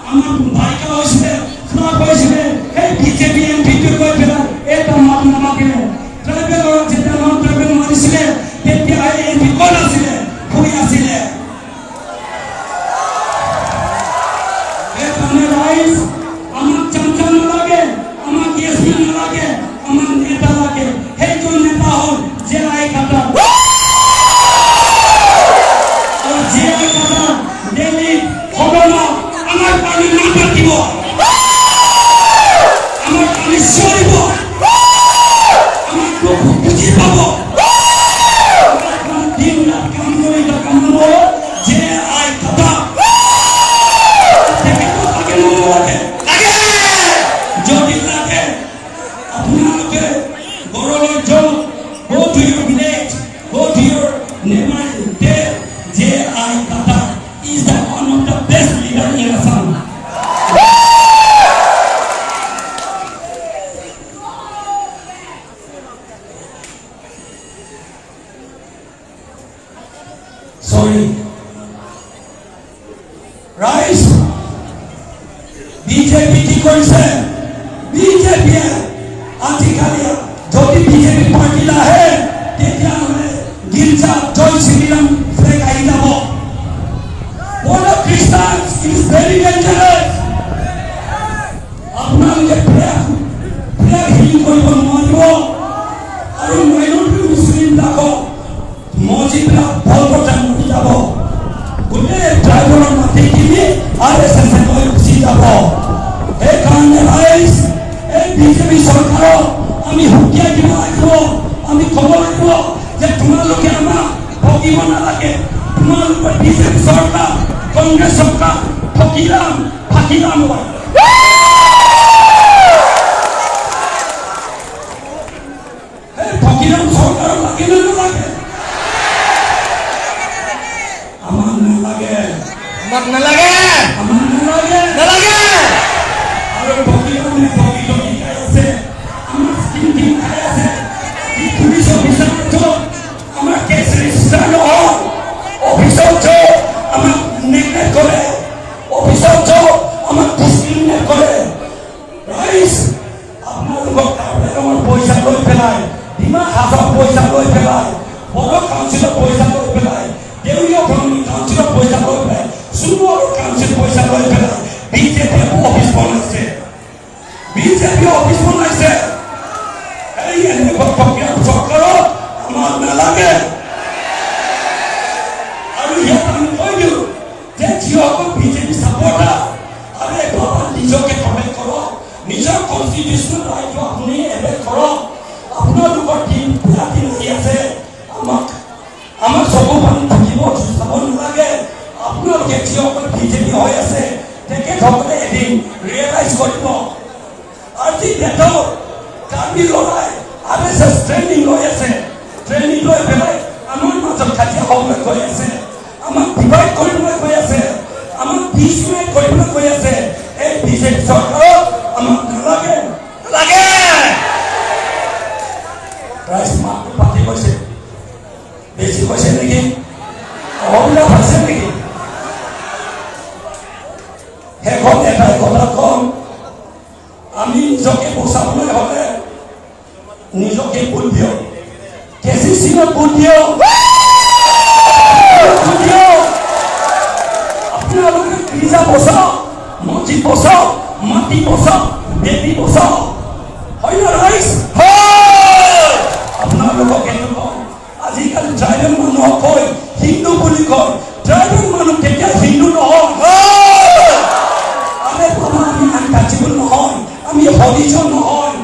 আমাৰ বাৰিষা হৈছিলে, ফ্লাড হৈছিলে, সেই বিজেপি এমপিটো গৈ পেলাই এটা মাত নামাতিলে। ট্ৰাইবেলৰ যেতিয়া নন ট্ৰাইবেল মাৰিছিলে, তেতিয়া এই এমপি ক'ত আছিলে? শুই আছিলে। সেইকাৰণে ৰাইজ, আমাক চামচা নালাগে, আমাক এছপি নালাগে, আমাক নেতা লাগে। সেইজন নেতা হ'ল জে.আই. খাটাৰ। আৰু জে.আই. খাটাৰ দিল্লীত সদনত আমাৰ কাৰণে নাম পাতিব, আমাৰ কাৰণে চিঞৰিব, আমাৰ দুখ বুজি পাব। দিন ৰাত কাম কৰি থকা মানুহ জে.আই. খাটাৰ। তেখেতক লাগে নে নালাগে? লাগে। যদি লাগে, আপোনালোকে ঘৰলৈ যাওক, go to your village, go to your neighborhood. J.I. Khattar is the one of the best leader in Assam. Sorry. Right? BJP কি কৰিছে? BJP আজিকালি যদি BJP পাৰ্টি আহে, তেতিয়াহ'লে গীৰ্জাত জয় শ্ৰীৰাম ফ্লেগ আহি যাব। For the Christians, it is very dangerous. আপোনালোকে flag healing কৰিব নোৱাৰিব। আৰু মাইনৰিটি মুছলিমবিলাকক মছজিদবিলাক ভল বজাই মৰি যাব। গোটেই ট্ৰাইবেলৰ মাটিখিনি RSS লৈ গুচি যাব। সেইকাৰণে ৰাইজ, এই বিজেপি চৰকাৰক আমি হুকিয়াই দিব লাগিব। আমি ক'ব লাগিব যে তোমালোকে আমাক থাকিব নালাগে তোমালোকৰ বিজেপি চৰকাৰ কংগ্ৰেছ চৰকাৰ ফকিৰাম ফাকিৰাম হয় ফকিৰাম চৰকাৰ লাগে নে নালাগে আমাৰ নালাগে আমাক নালাগে আমাৰ নালাগে নালাগে আৰু ফকিৰামে ফকিৰ খাই আছে আমাৰ স্কিম খাই আছে কি পুলিচ অফিচাৰ আমাৰ কেছ ৰেজিষ্টাৰ নহয় অফিচত আমাক নেগলেক্ট কৰে অফিচত আমাক ডিছক্ৰিমিনেট কৰে ৰাইজ আপোনালোকক আমাৰ পইচা লৈ পেলাই ডিমা হাজৰ পইচা লৈ পেলাই বড়ো কাউন্সিলৰ পইচা লৈ পেলাই দেউৰীয়া কাউন্সিলৰ পইচা লৈ পেলাই চুবৰ কাউন্সিল পইচা লৈ পেলাই বিজেপি অফিচ বনাইছে এই এনেকুৱা প্ৰক্ৰিয়া চৰকাৰক আমাক নালাগে আৰু ইয়াত আমি কৈ দিওঁ যে যিসকল বিজেপি ছাপৰ্টাৰ আৰে বাবা নিজকে কমেণ্ট কৰক নিজৰ কনষ্টিটিউচনেল ৰাইটটো আপুনি এবেট কৰক আপোনালোকৰ টিম ৰাতি লাগি আছে আমাক চকু পানী থাকিব চাব নালাগে আপোনালোকে যিসকল বিজেপি হৈ আছে তেখেতসকলে এদিন ৰিয়েলাইজ কৰিব আজি ডেটৰ কাৰ্বি লৰাই RSS ট্ৰেইনিং লৈ আছে ট্ৰেইনিং লৈ পেলাই আমাৰ মাজত কাজিয়া হ'বলৈ গৈ আছে আমাক ডিভাইড কৰিবলৈ গৈ আছে আমাক ডিছমেট কৰিবলৈ গৈ আছে এই বিজেপি চৰকাৰক আমাক নালাগে লাগে ৰাইজ মাতটো পাতি কৈছে বেছি কৈছে নেকি অভিলাপ আছে নেকি শেষত এটাই কথা কম আমি নিজকে বচাবলৈ হ'লে নিজকে ভোট দিয়ক কেঁচি চিনত ভোট দিয়ক আপোনালোকে গীৰ্জা বচাওক মছজিদ বচাওক মাটি বচাওক দেৱী বচাওক হয় না ৰাইজ আপোনালোকক এইটো কওঁ আজিকালি ট্ৰাইবেল মানুহক কয় হিন্দু বুলি কয় ট্ৰাইবেল মানুহ কেতিয়া হিন্দু নহয় আৰে বাবা আমি আনটাচেবল নহয় আমি হৰিজন নহয়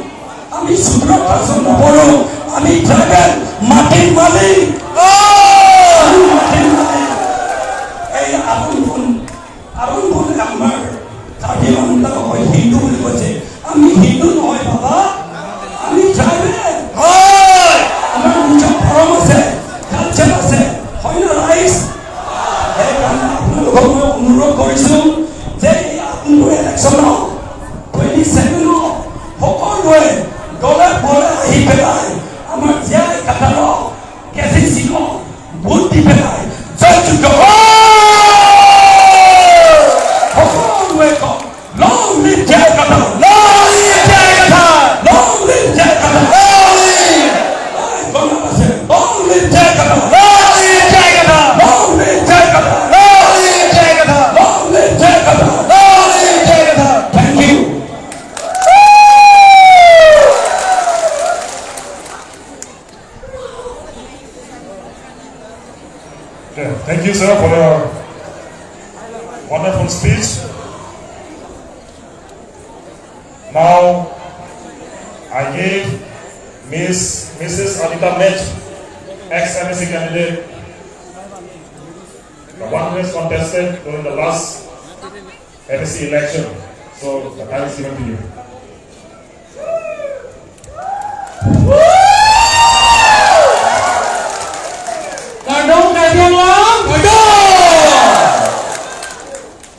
আমি শূদ্ৰ কাষ্ট নপঢ়ো আমি ট্ৰাইবেল মাটিৰ মালিক এই আৰুণ আমাৰ কাৰ্বি মানুহবিলাকক কয় হিন্দু বুলি কৈছে আমি হিন্দু নহয় বাবা আমি ট্ৰাইবেল আমাৰ নিজৰ ধৰ্ম আছে কালচাৰ আছে হয় না ৰাইজ সেইকাৰণে আপোনালোকক মই অনুৰোধ কৰিছোঁ যে এই আপোনালোকৰ ইলেকশ্যনত 27 সকলোৱে দলে বলে আহি পেলাই আমাৰ জীয়াই কাটাৰক কেঁচি চিনক ভোট দি পেলাই জয়যুক্ত সকলোৱে কওক লং লিভ জীয়াই কাটাৰ লং লিভ জীয়াই কাটাৰ লং লিভ জীয়াই কাটাৰ লং লিভ লং লিভ জীয়াই কাটাৰ লং লিভ জীয়াই কাটাৰ লং লিভ জীয়াই কাটাৰ লং লিভ জীয়াই কাটাৰ লং লিভ জীয়াই কাটাৰ লং লিভ জীয়াই কাটাৰ thank you Thank you, sir, for your wonderful speech. Now, I give Mrs. Anita Mech, ex-MSC candidate, the one who has contested during the last MSC election. So, the time is given to you. Kadong kalian lang?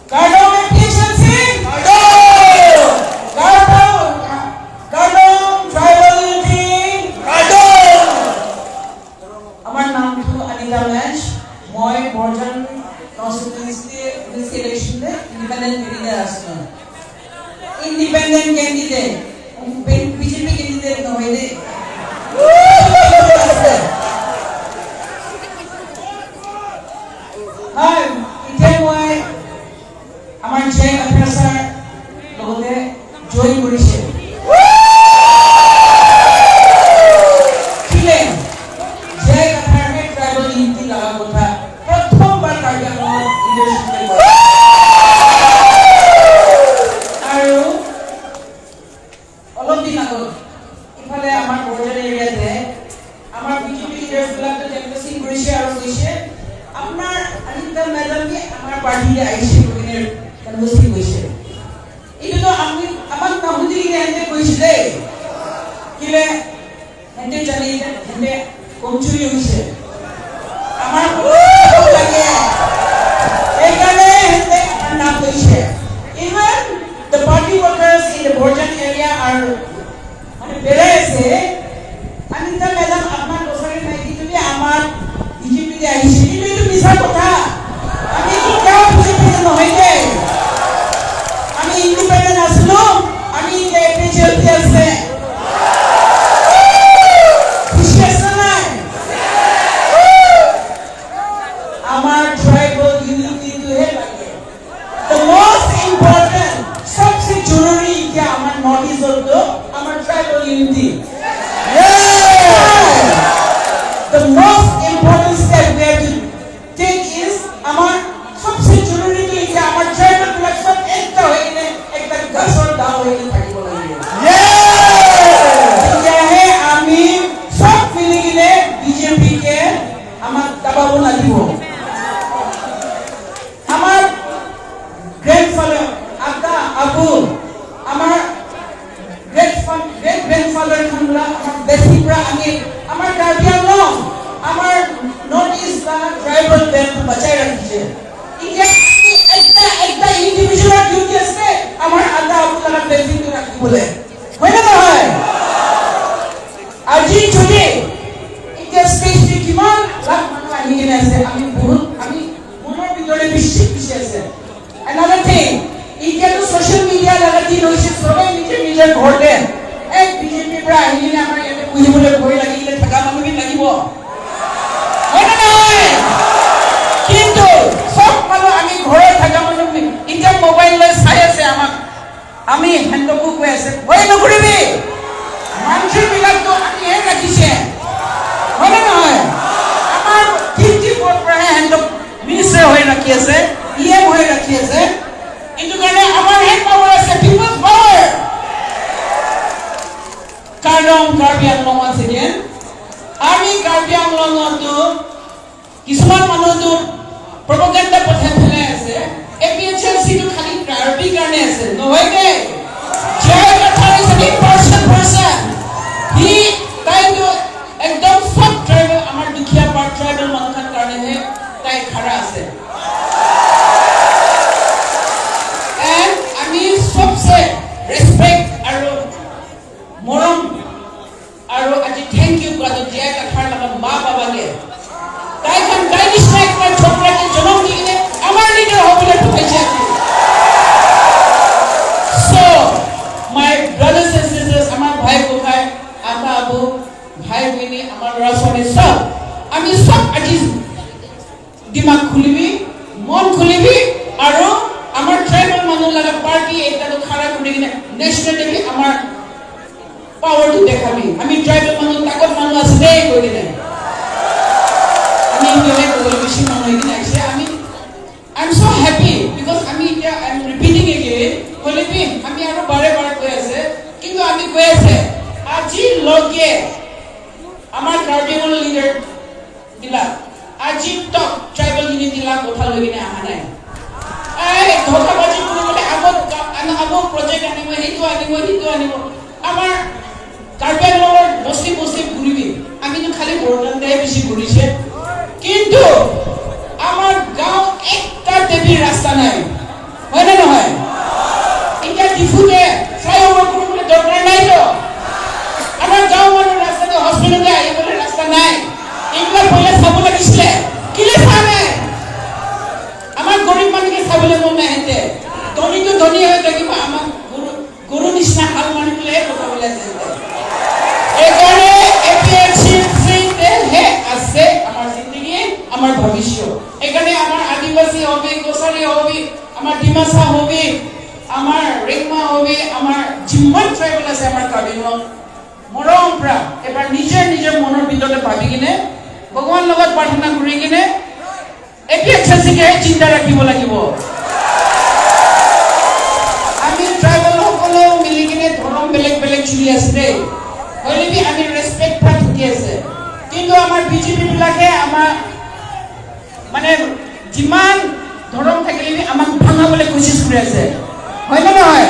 Kadong efficiency? Kadong tribalism? Amar naam to Anita Mech. Moi Borjan constituency this election de independent candidate asna. Independent candidate. BJP candidate no hoy de. Hi, এতিয়া মই আমাৰ J officer লগতে join কৰিছে কিলে J অফিচাৰে tribal unity লগা কথা প্ৰথমবাৰ কাৰ্যকলাপ লিডাৰশ্বিপ আৰু অলপ দিন আগত ইফালে আমাৰ বৰ্ডাৰ এৰিয়াতে আমাৰ বিজেপি লিডাৰছবিলাকে যেনেকৈ কৈছে আৰু কৈছে আপোনাৰ অনিতা মেডামে আমাৰ পাৰ্টিলে আহিছে গতিকে কনভেন্সি কৈছে এইটো আমি আমাক নাহুদি কিনে এনে কৈছিলে কিলে এনে জানি এনে কমচুৰি হৈছে আমাৰ বহুত লাগে এইকাৰণে এনে আমাৰ নাম কৈছে even the party workers in the Borjan area are মানে বেড়ে আছে অনিতা ম্যাডাম আপনার ওসরে নাকি যদি আমার বিজেপিতে আহিছে কিন্তু এটা মিছা কথা আমি কি কেউ বিজেপিতে নহয় দে আমি ইন্ডিপেন্ডেন্ট আসলো আমি এপিজেলতে আছে খুশি আছে না আমার ট্রাইবাল ইউনিটি দুহে লাগে the most important सबसे जरूरी क्या हमारे नॉर्थ ईस्ट तो हमारे tribal unity the most important step we have to take is हमारे सबसे जरूरी क्या हमारे ट्राइबल ब्लॉक सब एकता होइने एकता घसर दाव होइने थाकी बोलाइए क्या है आमी सब मिलिगिने बीजेपी के हमार दबाव लागिबो हमार ग्रैंडफादर आता अबू हमार ग्रेट ग्रैंडफादर हमरा हमार बेसिकरा आमी हमार गार्डियन नो हमार नॉर्थ ईस्ट का ट्राइबल बेल्ट बचाई रखिছে इके एकटा इंडिविजुअल ड्यूटी আছে हमार आता अबू का बेसिक राखি বলে হয় না হয় আজি যদি ইকে স্পেশালি কিমান লাখ মানুহ আহি কিনে আছে আমি বহুত আমি মনৰ ভিতৰে বিশ্বাস আছে another thing इके तो सोशल मीडिया लगाती होइছে সবে নিজে ঘৰতে এক বিজেপি পৰা আহিলে আমাৰ ইয়াতে পুহিবলৈ ভয় লাগিলে থাকা মানুহ কি লাগিব হয় না নহয় কিন্তু সব মানুহ আমি ঘৰত থাকা মানুহ ইকে মোবাইল লৈ চাই আছে আমাক আমি হেন্দকো কৈ আছে ভয় নকৰিবি মানুহ বিলাক তো আমি হে ৰাখিছে হয় না নহয় আমাৰ কি পৰা হেন্দক মিনিষ্টাৰ হৈ ৰাখি আছে ইয়ে হৈ ৰাখি আছে into karne amar head power as a people's power karong karbi anglong once again ami karbi anglong to kisman manu to propaganda pathe phele ase APHLC to khali karbi karne ase no hoy ke jay kathari sadi person he tai to ekdom sab tribal amar dukhiya part tribal manu khan karne hai tai khara ase सबसे respect आरो मरम आरो আজি thank you का जे कथार लगा मां बाबा के ताई हम गाइडिश में एक छोकरा के जन्म दिले আমার लीडर होबले पछे so my brothers and sisters আমার ভাই কোথায় আপা আবু ভাই বইনি আমার রাসনে সব আমি সব আজি দিমাগ খুলিবি মন খুলিবি আरो আমার ট্রাইবাল মানুহ লাগা পার্টি একটা তো খারাপ করে কিনে ন্যাশনাল টিভি আমার পাওয়ার তো দেখাবি আমি ট্রাইবাল মানুহ তাকত মানুহ আছে দেই কই কিনে আমি ইন্ডিয়াতে বলি বেশি মানুহ কিনে আছে আমি I am so happy because আমি এটা আই এম রিপিটিং এগেইন বলিবি আমি আরো বারে বারে কই আছে কিন্তু আমি কই আছে আজি লগে আমার ট্রাইবাল লিডার দিলা আজি টপ ট্রাইবাল ইউনিটি লা কথা লৈ কিনে আহা নাই ধোকাবাজি কৰিবলৈ আগত প্ৰজেক্ট আনিব সেইটো আনিব আমাৰ কাৰ্বি আংলঙৰ বস্তি ঘূৰিবি আমিতো খালি বৰদানতে বেছি ঘূৰিছে কিন্তু আমাৰ গাঁও একটা দেৱীৰ ৰাস্তা নাই হয় না নহয় এতিয়া ডিফুতে ফ্লাইঅভাৰ কৰিবলৈ দৰকাৰ নাই তো আমাৰ গাঁৱৰ ৰাস্তাতে হস্পিটেলতে আহিবলৈ ৰাস্তা নাই এইবিলাক পहिले চাব লাগিছিলে কিলে চোৱা নাই আমার গরিব মানুষকে চাবলে মন নাই হেতে ধনী তো ধনী হয়ে থাকিব আমার গুরু নিষ্ণা হাল মানিবলে কথা বলে আছে এখানে এপিএসসি ফ্রিতে হে আছে আমার জিন্দগি আমার ভবিষ্য এখানে আমার আদিবাসী হবে গোসারি হবে আমার ডিমাসা হবে আমার রেগমা হবে আমার জিম্মান ট্রাইবেল আছে আমার কাবিনো মৰম প্ৰা এবাৰ নিজৰ মনৰ ভিতৰতে ভাবি কিনে ভগৱান লগত প্ৰাৰ্থনা কৰি কিনে এপিএসসি কে চিন্তা ৰাখিব লাগিব আমি ট্ৰাইবেল সকলো মিলি কিনে ধৰ্ম বেলেগ বেলেগ চলি আছে হইলেবি আমি ৰেসপেক্ট পাঠ দি আছে কিন্তু আমাৰ বিজেপি বিলাকে আমাৰ মানে যিমান ধৰম থাকিলে আমাক ভাঙাবলৈ কোচিছ কৰি আছে, হয় নে নহয়?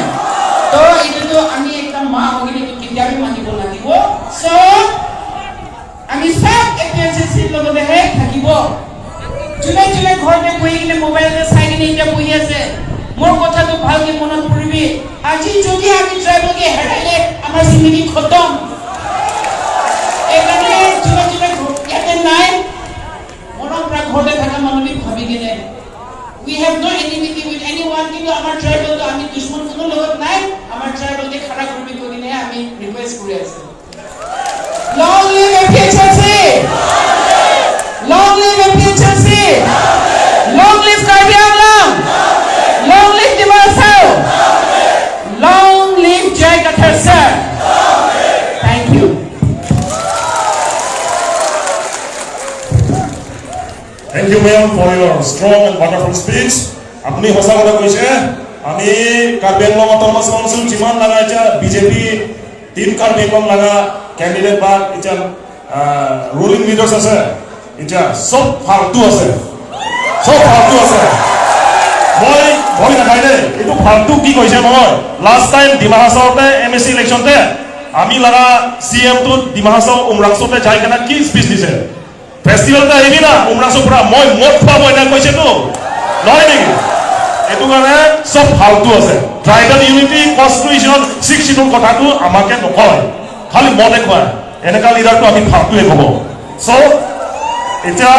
তো এইটো আমি একদম মহামগিনী কেতিয়াও মানিব লাগিব। সো আমি সব এপিএসএসিৰ লগতেহে থাকিব। যোনে যোনে ঘৰতে বহি কিনে মোবাইলতে চাই কিনে এতিয়া বহি আছে, মোৰ কথাটো ভালকে মনত পৰিবি। আজি যদি আমি ট্ৰাইবেলকে হেৰাইলে আমাৰ জিন্দগী খতম। এইকাৰণে যোনে যোনে ইয়াতে নাই, মনৰ পৰা ঘৰতে থকা মানুহে ভাবি কিনে we have no enmity with anyone, কিন্তু আমাৰ ট্ৰাইবেলটো আমি দুশ্মন কোনো লগত নাই। আমাৰ ট্ৰাইবেলকে খাৰা কৰিবি কিনে আমি ৰিকুৱেষ্ট কৰি আছো। Long live APHRC! Long live APHRC! Long live Karbi Anglong! Long live Dima Hasao! Long live Jai Kathar sir! Thank you. Thank you, ma'am, for your strong and wonderful speech. Apni hosa kotha koise, ami Karbi Anglong Autonomous Council jiman laga echa BJP team Karbi Anglong laga candidate ba echa ruling leaders ase, echa sob faltu ase, sob faltu ase. Moi nakhai de, etu faltu ki koise moi. Last time Dima Hasao te MSC election te ami laga CM to Dima Hasao Umrangso te jai kana ki speech dise. Festival ta hebi na Umrangso pura moi mot khwa moi na koise to. Noy niki. Etu kare sob faltu ase. Tribal unity constitution 6 kotha tu amake nokoy. Khali mone khwa. Eneka leader to ami faltu e kobo. So eta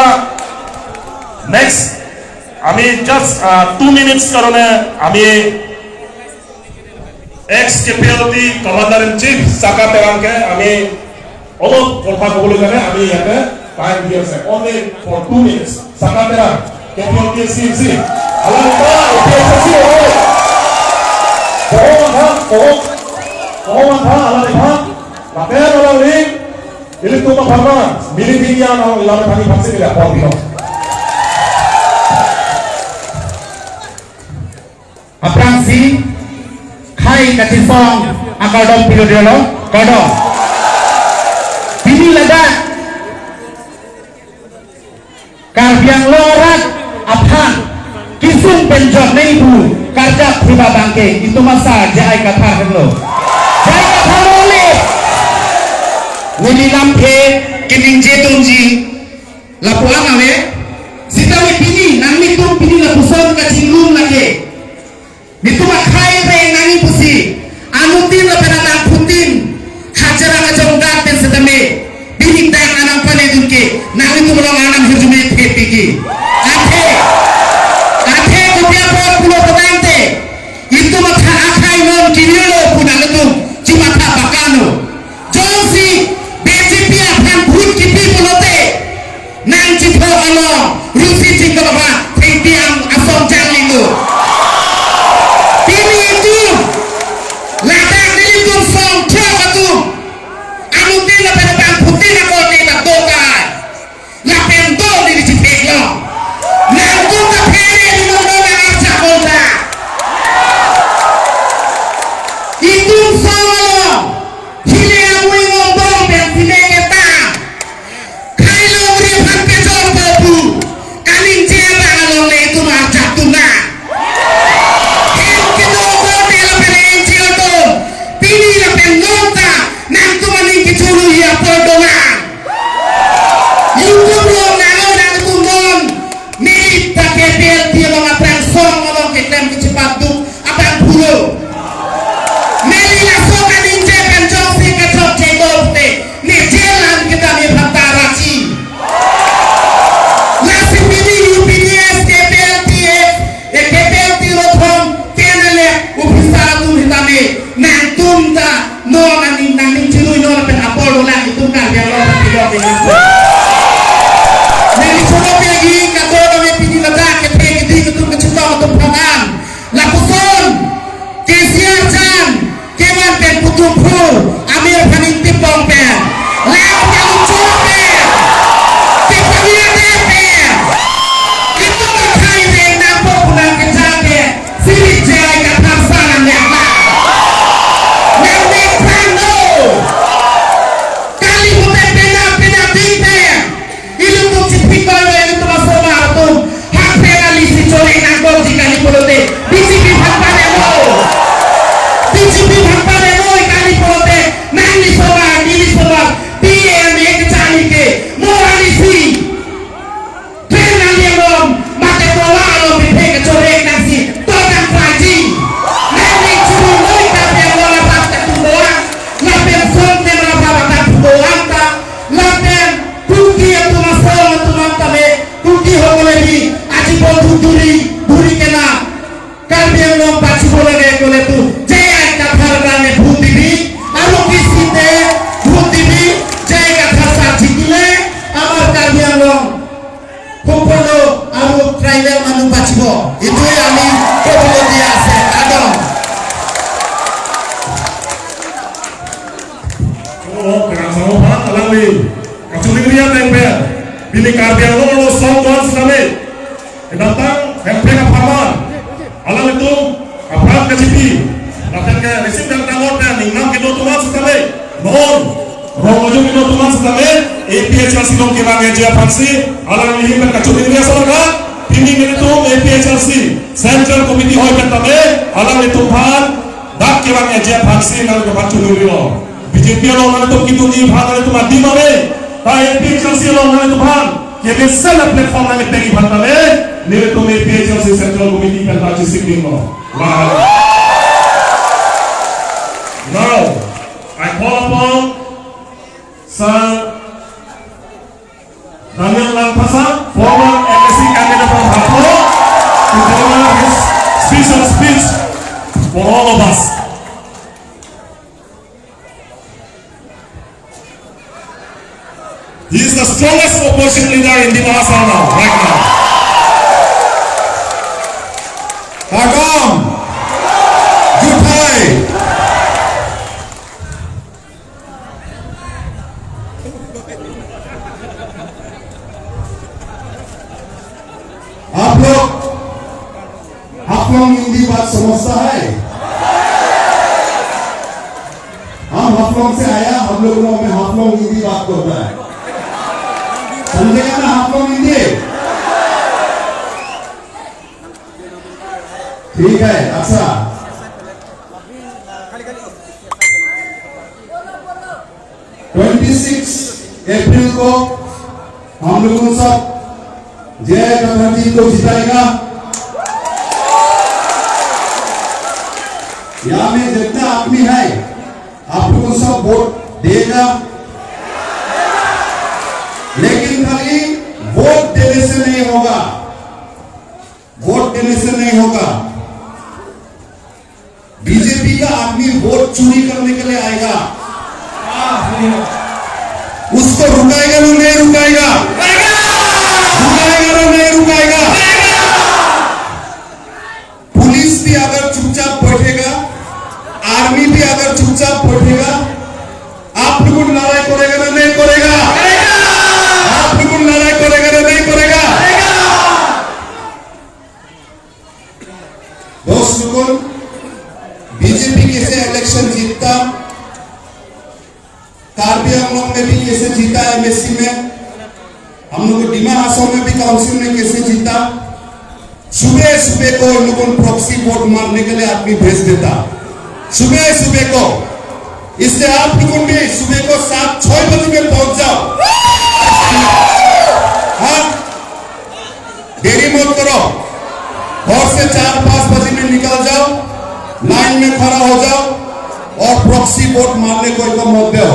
next আমি just 2 minutes karone ami ex KPLT commander in chief Saka Terangke ami olop kolha kobole jane ami yate time di ase only for 2 minutes. Saka Terang KPLT CMC ala kita APHRC kohoman tha ala dekha late ala link ili tuma pharma mili biya na ilame thani bhakse dila pabino Aprang si khai kati song akadom pilodelo kadom bini lada Karbi Anglong rat aphan kisung penjok nei bu karja thiba bangke itu masa jai kathar hello jai kathar ole nilam phe kining je tumji lapuang ave sitawi bini nami tum bini la puson ka chinglung lage Mituma khai re nani pusi anutin la penatang putin hajara ka jonggat ten setame bining tang anang pane dunke nani tu bolong anang hujumi theti ki athe kopia por pulo patante itu matha akhai non kinilo punalatum cimatha bakano josi BJP aphan phut kipi pulote nang chitho alo rusi chingaba thetiang asom janglingo Kaning jeba along le tu dia temper. Bini karbian lo song tuan sedame. Datang temper paman. Alam itu apa kecipi. Datang ke resim dan tangotnya ningnam kita tuan sedame. Non. Romojo kita tuan sedame. APHRC dong kirang aja pansi. Alam ini berkacutin dia saudara. Bini itu APHRC Central Committee hoy betame. Alam itu pan. Dak kirang aja pansi nang kepacu nurilo. BJP lo nang itu kitu di pan itu mati mare. ताकि पीएचएलसी लोग हमें तो भान ये भी cell platform में Peggy भरता है मेरे तो मेरे पीएचएलसी सेंट्रल कमिटी का ताकि सिक्किम में now I call upon Sir Daniel Lampasa, former MSc candidate from Hapro, to deliver his special speech for all of us. He is the strongest opposition leader in the Bahasa now, right now. Kagam, Jutai. आप लोग हिंदी बात समझता है? हम हाफलोंग से आया, हम लोगों में हाफलोंग हिंदी बात करता है। समझेगा ना हाफलोंग हिंदी? ठीक है, अच्छा। 26 अप्रैल को हम लोगों सब जय कमल जी को जिताएगा। यहाँ में जितना आदमी है आप लोगों सब वोट देगा, लेकिन खाली वोट देने से नहीं होगा, वोट देने से नहीं होगा। बीजेपी का आदमी वोट चोरी करने के लिए आएगा, उसको रुकाएगा वो नहीं रुकाएगा, रुकाएगा वो नहीं रुकाएगा। पुलिस भी अगर चुपचाप बैठेगा, आर्मी भी अगर चुपचाप बैठेगा, आप लोगों लड़ाई करेगा ना नहीं करेगा? आप लोगों लड़ाई करेगा ना नहीं करेगा? दोस्त लोगों, बीजेपी कैसे इलेक्शन जीतता, कार्बी आंगलोंग में भी कैसे जीता एमएससी में, हम लोग डिमा हासों में भी काउंसिल में कैसे जीता। सुबह सुबह को इन लोगों प्रॉक्सी वोट मारने के लिए आदमी भेज देता, सुबह सुबह को। इसलिए आप लोगों भी सुबह को 7-6 बजे में पहुंच जाओ। हाँ, देरी मत करो, घर से 4-5 बजे में निकल जाओ, लाइन में खड़ा हो जाओ और प्रॉक्सी वोट मारने को मत दो।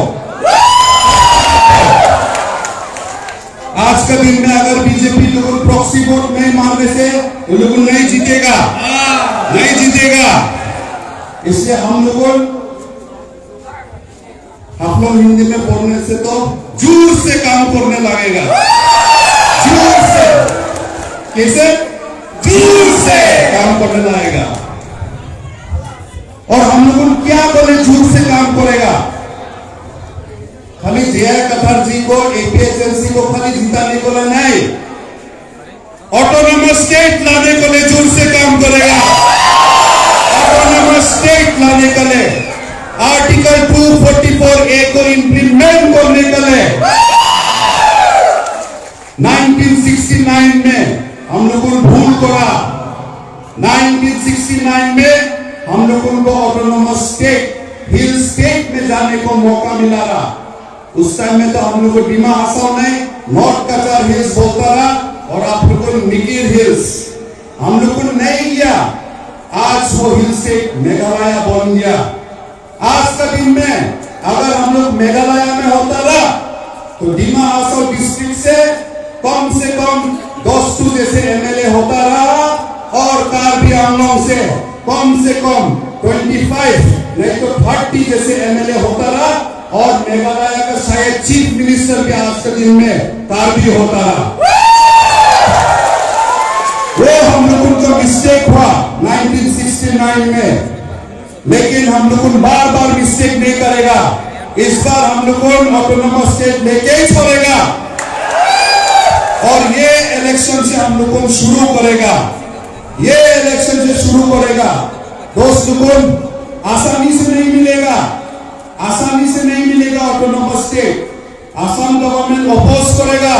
आज के दिन में अगर बीजेपी लोगों प्रॉक्सी वोट नहीं मारने से वो लोग नहीं जीतेगा, नहीं जीतेगा। इसलिए हम लोगों हिंदी में बोलने से तो जोर से काम करने लगेगा, जोर से। कैसे? जोर से काम करने लगेगा। और हम लोगों क्या बोले जोर से काम करेगा? खाली जय कथर जी को एपीएचएलसी को खाली जिताने को नहीं, ऑटोनोमस स्टेट लाने को लिए जोर से काम करेगा। ऑटोनोमस स्टेट लाने के लिए आर्टिकल 244A को इंप्लीमेंट करने के लिए 1969 में हम लोगों ने भूल करा। 1969 में हम लोगों को ऑटोनोमस स्टेट हिल स्टेट में जाने को मौका मिला रहा। उस टाइम में तो हम लोग को डिमा हासाओ नहीं, नॉर्थ कचार हिल्स बोलता रहा और आप लोगों को मिकिर हिल्स हम लोगों को नहीं किया। आज वो हिल स्टेट मेघालय बन गया। आज का दिन में अगर हम लोग मेघालय में होता रहा तो डिमा हासाओ डिस्ट्रिक्ट से कम 10 जैसे एमएलए होता रहा और कार्बी आंगलोंग से कम 25 नहीं तो 30 जैसे एमएलए होता रहा और मेघालय का शायद चीफ मिनिस्टर भी आज के दिन में कार्बी होता रहा। वो हम लोगों का मिस्टेक हुआ 1969 में, लेकिन हम लोग बार बार मिस्टेक नहीं करेगा। इस बार हम लोग ऑटोनोमस स्टेट लेके ही छोड़ेगा। हम लोग को शुरू करेगा, ये इलेक्शन से शुरू करेगा। दोस्तों को आसानी से नहीं मिलेगा, आसानी से नहीं मिलेगा। Autonomous state Assam government oppose करेगा,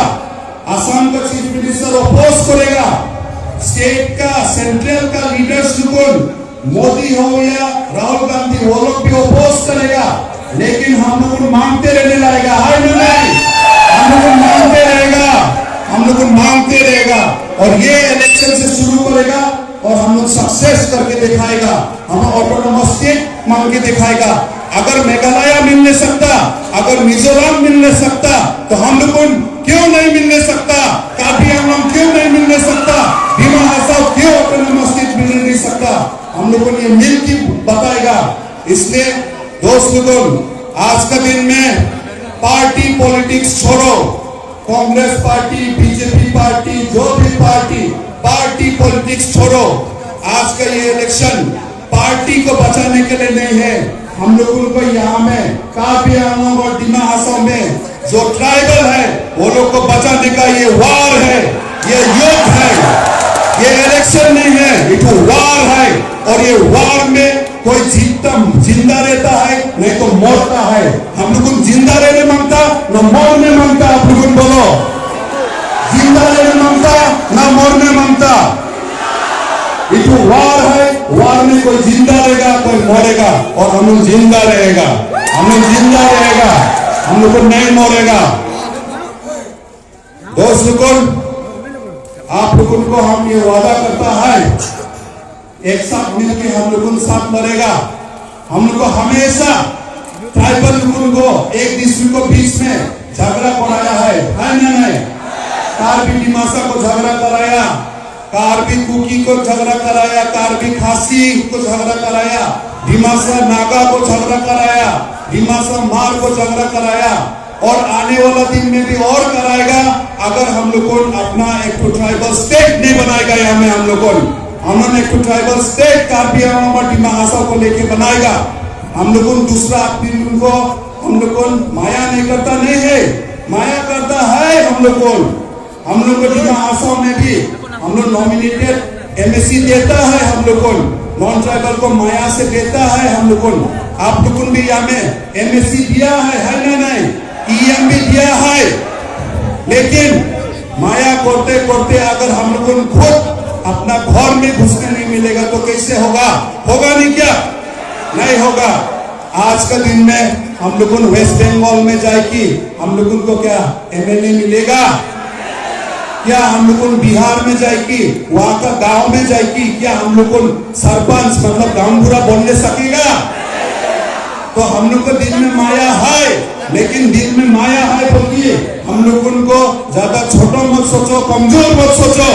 आसाम का चीफ मिनिस्टर अपोज करेगा, स्टेट का सेंट्रल का लीडर्स मोदी हो या राहुल गांधी वो लोग भी अपोज करेगा। लेकिन हम लोग मांगते रहने लगेगा, हाय नहीं, हम लोग मांगते रहेगा, हम लोग मांगते रहेगा। और ये इलेक्शन से शुरू करेगा और हम लोग सक्सेस करके दिखाएगा, हम ऑटोनोमस स्टेट मांग के दिखाएगा। अगर मेघालय मिल नहीं सकता, अगर मिजोरम मिल नहीं सकता, तो हम लोग क्यों नहीं मिलने सकता? कार्बी आंगलॉन्ग क्यों नहीं मिलने सकता? डिमा हासाओ क्यों ऑटोनोमस स्टेट मिल नहीं सकता? हम लोगों ने मिल के बताएगा। इसलिए दोस्त लोगों, आज का दिन में पार्टी पॉलिटिक्स छोड़ो, कांग्रेस पार्टी, बीजेपी पार्टी, जो भी पार्टी पॉलिटिक्स छोड़ो। आज का ये इलेक्शन पार्टी को बचाने के लिए नहीं है। हम लोगों को यहाँ में कार्बी आंगलॉन्ग और डिमा हासाओ में जो ट्राइबल है वो लोग को बचाने का ये वार है, ये युद्ध है, ये इलेक्शन नहीं है, ये वार है। और ये वार में कोई जिंदा रहता है नहीं तो मरता है। हम लोग जिंदा रहने मांगता न मरने मांगता। आप लोग बोलो, जिंदा रहने मांगता न मरने मांगता। ये वार है, वार में कोई जिंदा रहेगा कोई मरेगा, और हम लोग जिंदा रहेगा, हम लोग जिंदा रहेगा, हम लोग नहीं मरेगा। दोस्त लोगों, आप लोगों को हम ये वादा करता है, एक साथ मिलकर हम लोगों साथ मरेगा। हम लोग को हमेशा ट्राइबल लोगों को एक दूसरे को बीच में झगड़ा कराया है ना नहीं? कार्बी डिमासा को झगड़ा कराया, कार्बी कुकी को झगड़ा कराया, कार्बी खासी को झगड़ा कराया, डिमासा नागा को झगड़ा कराया, डिमासा मार को झगड़ा कराया, और आने वाला दिन में भी और कराएगा। अगर हम लोग अपना एक ट्राइबल स्टेट नहीं बनाएगा, यहाँ में हम लोग हमने एक ट्राइबल स्टेट कार्बी आंगलॉन्ग और डिमा हासाओ को लेके बनाएगा। हम लोग दूसरा आदमी को हम लोग माया नहीं करता नहीं है, माया करता है। हम लोग को डिमा हासाओ में भी हम लोग नॉमिनेटेड एमएससी देता है, हम लोग नॉन ट्राइबल को माया से देता है। हम लोग आप लोगों भी यहाँ में एमएससी दिया है ना नहीं? ईएम भी दिया है। लेकिन माया करते करते अगर हम लोग खुद अपना घर में घुसने नहीं मिलेगा तो कैसे होगा? होगा नहीं क्या? नहीं होगा। आज का दिन में हम लोगों वेस्ट बंगाल में जाएगी, हम लोगों को क्या एमएलए मिलेगा क्या? हम लोगों बिहार में जाएगी, वहां का गांव में जाएगी क्या? हम लोगों सरपंच मतलब गांव पूरा बोलने सकेगा? तो हम लोग को दिल में माया है, लेकिन दिल में माया है बोलिए, हम लोगों को ज्यादा छोटा मत सोचो, कमजोर मत सोचो।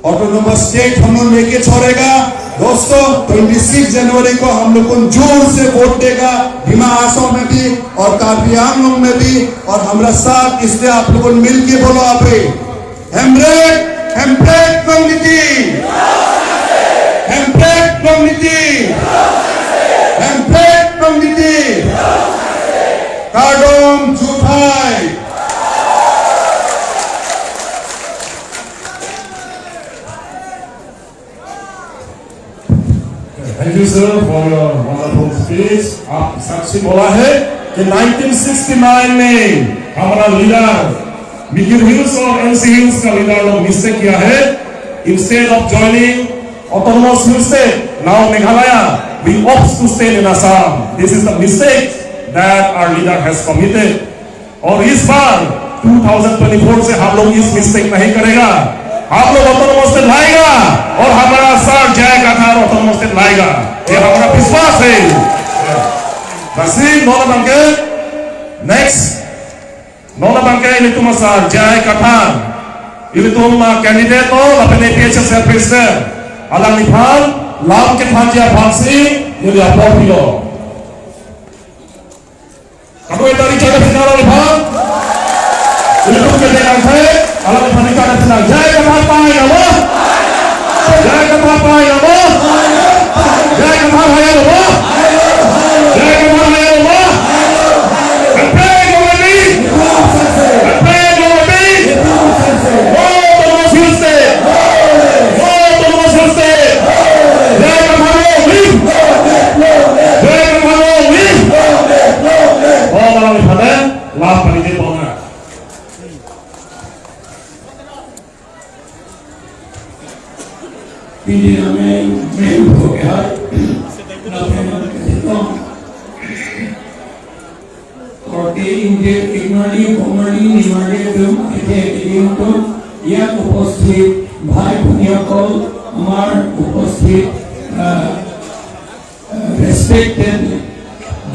ऑटोनोमस स्टेट हम लोग लेके छोड़ेगा। दोस्तों 26 जनवरी को हम लोग जोर से वोट देगा, डिमा हासाओ में भी और कार्बी आंगलॉन्ग में भी, और हमारा साथ। इसलिए आप लोगों मिल के बोलो, आप हेम्ब्रेक कम्युनिटी, हेम्ब्रेक कम्युनिटी, हेम्ब्रेक कम्युनिटी, कार्डोम जुटाई। Thank you sir for your wonderful speech. आप साक्षी बोला है कि 1969 में हमारा लीडर मिकिर हिल्स और एनसी हिल्स का लीडर लोग मिस्टेक किया है। Instead of joining autonomous hill state, now Meghalaya we opt to stay in Assam. This is the mistake that our leader has committed. और इस बार 2024 से हम लोग इस मिस्टेक नहीं करेगा। आप लोग ऑटोनोमस स्टेट लाएगा और हमारा सर जय कथार ऑटोनोमस स्टेट लाएगा, ये हमारा विश्वास है। नोना बंके नेक्स्ट नोना बंके ini tu masa jay katan ini tu candidate हो अपने पीछे से प्रेसिडेंट alang निफाल लाम के भांजिया भांसी ये लिया पॉपिलो kamu itu dicari final निफाल ini tu kedengaran saya alang निफाल का final jay katan pai Allah jay katan pai Allah jay katan pai Allah jay katan pai Allah La Panite Bonga. Pili namin may buhay na pinagkatitong. Korte India ignorantly, formerly, নিমার্ডেডম এতে কিন্তু ইয়াত উপস্থিত ভাই ভনীসকল আমাৰ উপস্থিত respected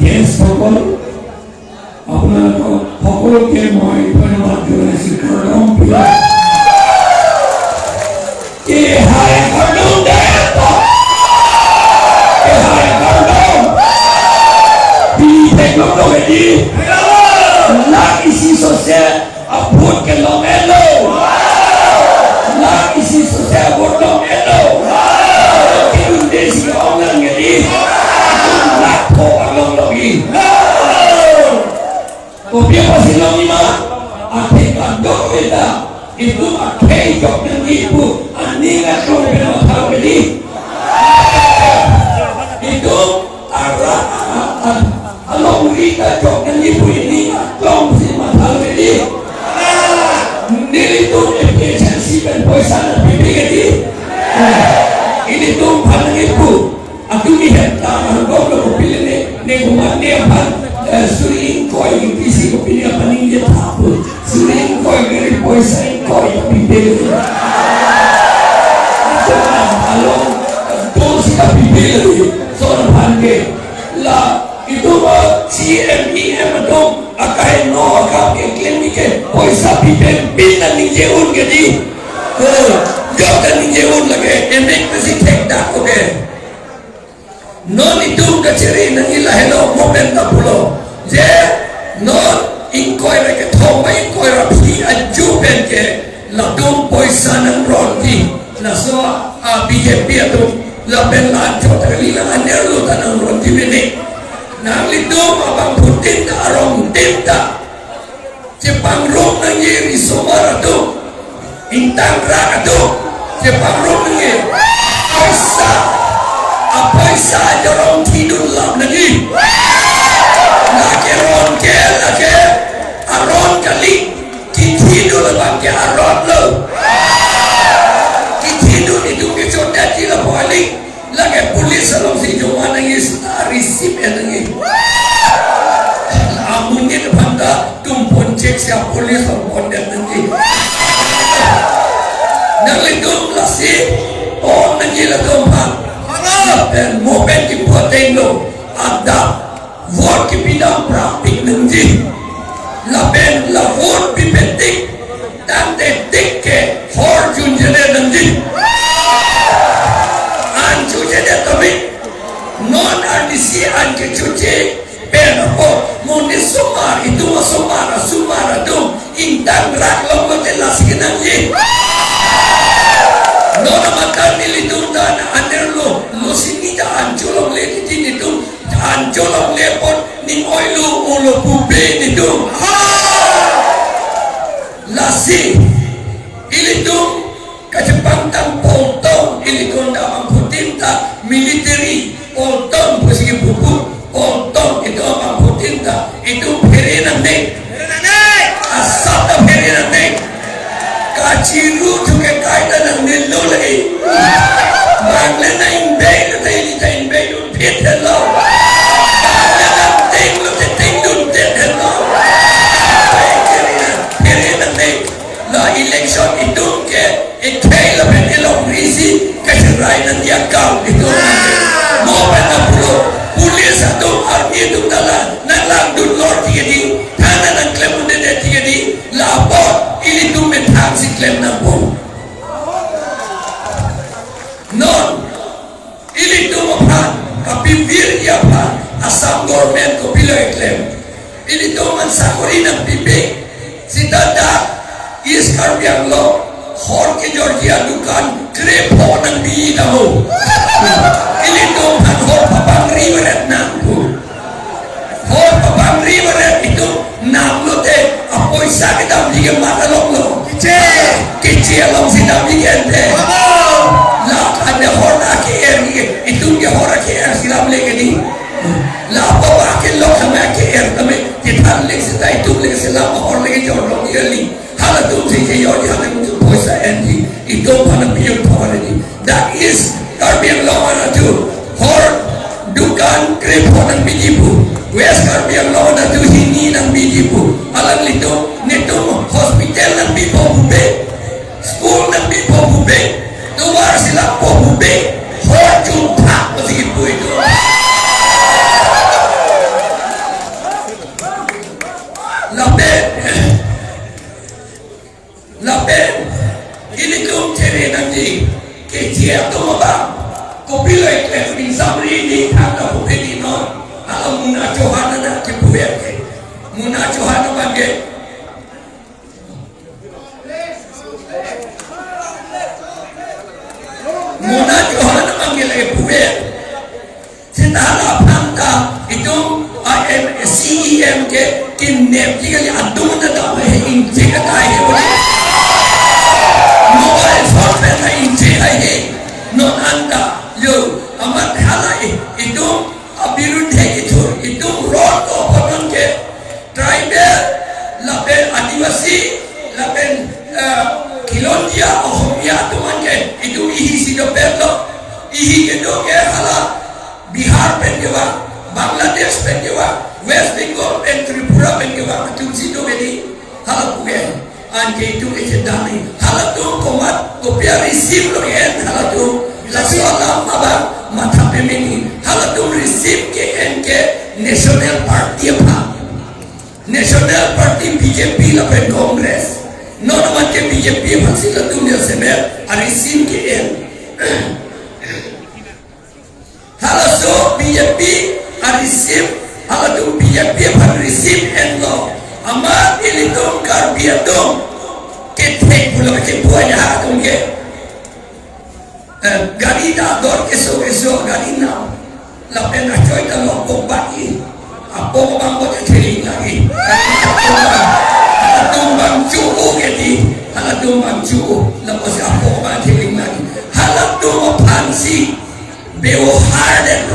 গেষ্টসকল আপোনালোকক সকলোকে মই ধন্যবাদ জনাইছো কাৰণ que hai cardón de esto que hai cardón pide lo que di la isi social apun que lo melo la isi social apun lo melo que un desi orang ini la po along lagi kopi pasti lo lima ate cardón beda itu pakai jok dan ibu ani nggak tahu berapa tahun ini itu arah kalau kita jok dan ibu ini jom si mahal ini nilai itu efisiensi dan poisa lebih tinggi ini tuh pandang ibu aku lihat tangan kau kalau pilih nih umat dia pan sering kau yang visi kau pilih apa nih dia tahu sering kau yang poisa kau yang pilih jangan kalau tuh kita pilih seorang pandai lah itu CMEM dong akai no akai klinik poisa pilih pilih nih jauh jadi jauh kan nih jauh lagi emek masih tek dah oke non itu keciri nang ilah hello momen tak pulo je non ingkoi reke thoma ingkoi rapi aju benke la dum poisa nang ronti la so BJP tu la ben la jot rili la aner lu tanang ronti bene nang lidum abang putin ta arong tinta Jepang rom nang yeri somara tu intang raka tu Jepang rom nang yeri poisa apa saja orang tidur lap lagi lagi ron ke lagi aron kali tidur lebang ke aron lo tidur itu kecoda tidak balik lagi polis salam si cuma nangis risip ya nangis amunnya depan tak tumpun cek siap polis tumpun dan nanti nangis tu lasih oh nangis lah tumpang dan momen di poteng lo ada vote ki bidang praktik nanti laben la vote pipetik dan detik ke fortune jene nanti anju jene tapi non adisi anke cuci ben apa moni sumar itu sumar dong intang rak lo telas nanti non makan nilitun dan aner lo sini jangan colong le di sini tu jangan colong lepot ning oilu ulo pube ni tu lasi ili tu kajepang tang poltong ili konda mampu tinta military poltong posisi buku poltong itu mampu tinta itu perinan nek asal tak perinan nek kaciru juga kaitan dengan nilo lagi Bangla na inbay na tayo nita inbay nun pit hello Bangla na ting nun pit hello Kaya na la election itong ke ikay laban ilong risi kasi ray na niyagaw itong mo pa na pulo pulis atong army itong dala na lang dun lord tigadi tanan ang klem mo na tigadi labot ilitong metang si klem na po non ili tu mapan kapipir ya pa asam government ko bilo eklem ili tu man sakori ng pipi si dada is karbiang lo hor ke Georgia dukan krepo ng bida mo ili tu man hor papang riweret na hor papang riweret itu nam lo te apoy sakit ang bigyan matalong lo kichi along si bigyan te lah ada orang KR itu dia orang KR silam lagi ni lah apa wakil lo sama KR kami kita lek kita itu lek alito neto hospital ng bipo bube school ng bipo bube luar sila po bube fortune pa sige po ito lapen ini kong tere nanti kecil tu apa kopilai ke samri ni tanda bube no alam muna Johana na kipuya ke muna Johana bangge muna Johana bangge lagi puya sentara pangka itu CEM ke kinep kali adun na daw inje ka tayo mobile phone na inje ay no anda yo amat halai itu abirudhe itu road open ke tribal laben adivasi laben kilondia ohmia tuman ke itu ihi sido perlo ihi ke do ke hala Bihar pengewa Bangladesh pengewa West Bengal pen Tripura pengewa tu sido bedi hala puge anke itu ke dani hala tu komat kopia receive lo en hala tu la sola abang mata pemini hala tu receive ke enke National Party apa National Party BJP la pen Congress non amat ke BJP masih la tu dia semer receive ke en hala so BJP receive hala tu BJP receive en lo amat ini tu karbia tu ke tek pula ke buaya tu ke gari dah dor keso gari na la pena coy ta lo bagi apa bang ko teling lagi bang cuku ke di hala tu bang cuku la ko sa apa bang teling lagi hala tu pansi beo harden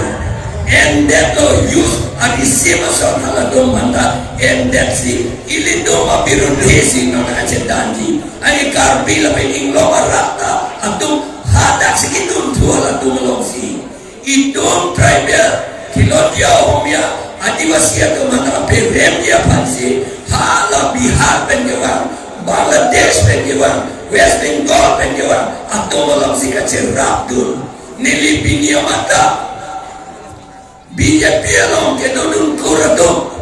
and that lo use arisima so hala tu manda and that si ili do mabirun resi no na cedanji ani karbi la pening lo marata atu hadak segitu tuala tu melongsi itu tribal kilodia homia adivasi atau mana perem dia pansi hala Bihar penjawab Bangladesh penjawab West Bengal penjawab atau melongsi kacir rabdul nilipinia mata BJP along ke dodun kuradong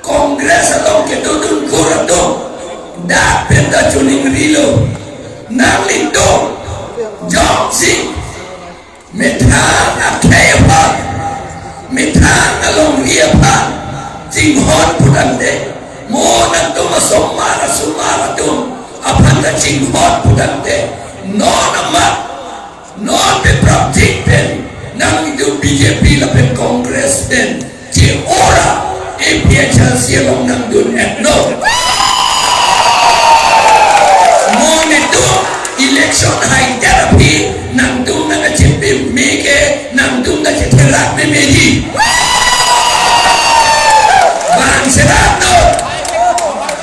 Kongres along ke dodun kuradong dak penda juning rilo nang lindong Johnson metang akhepa metang along riapa jinghon pudande mo nang to masomara sumara to apanda jinghon pudande non amat non be praktik pen nang itu BJP lapen Kongres pen ci ora APHL sialong nang dun etno mo itu election high therapy nang dung nang chimpe meke nang dung nang terak memeji bang serato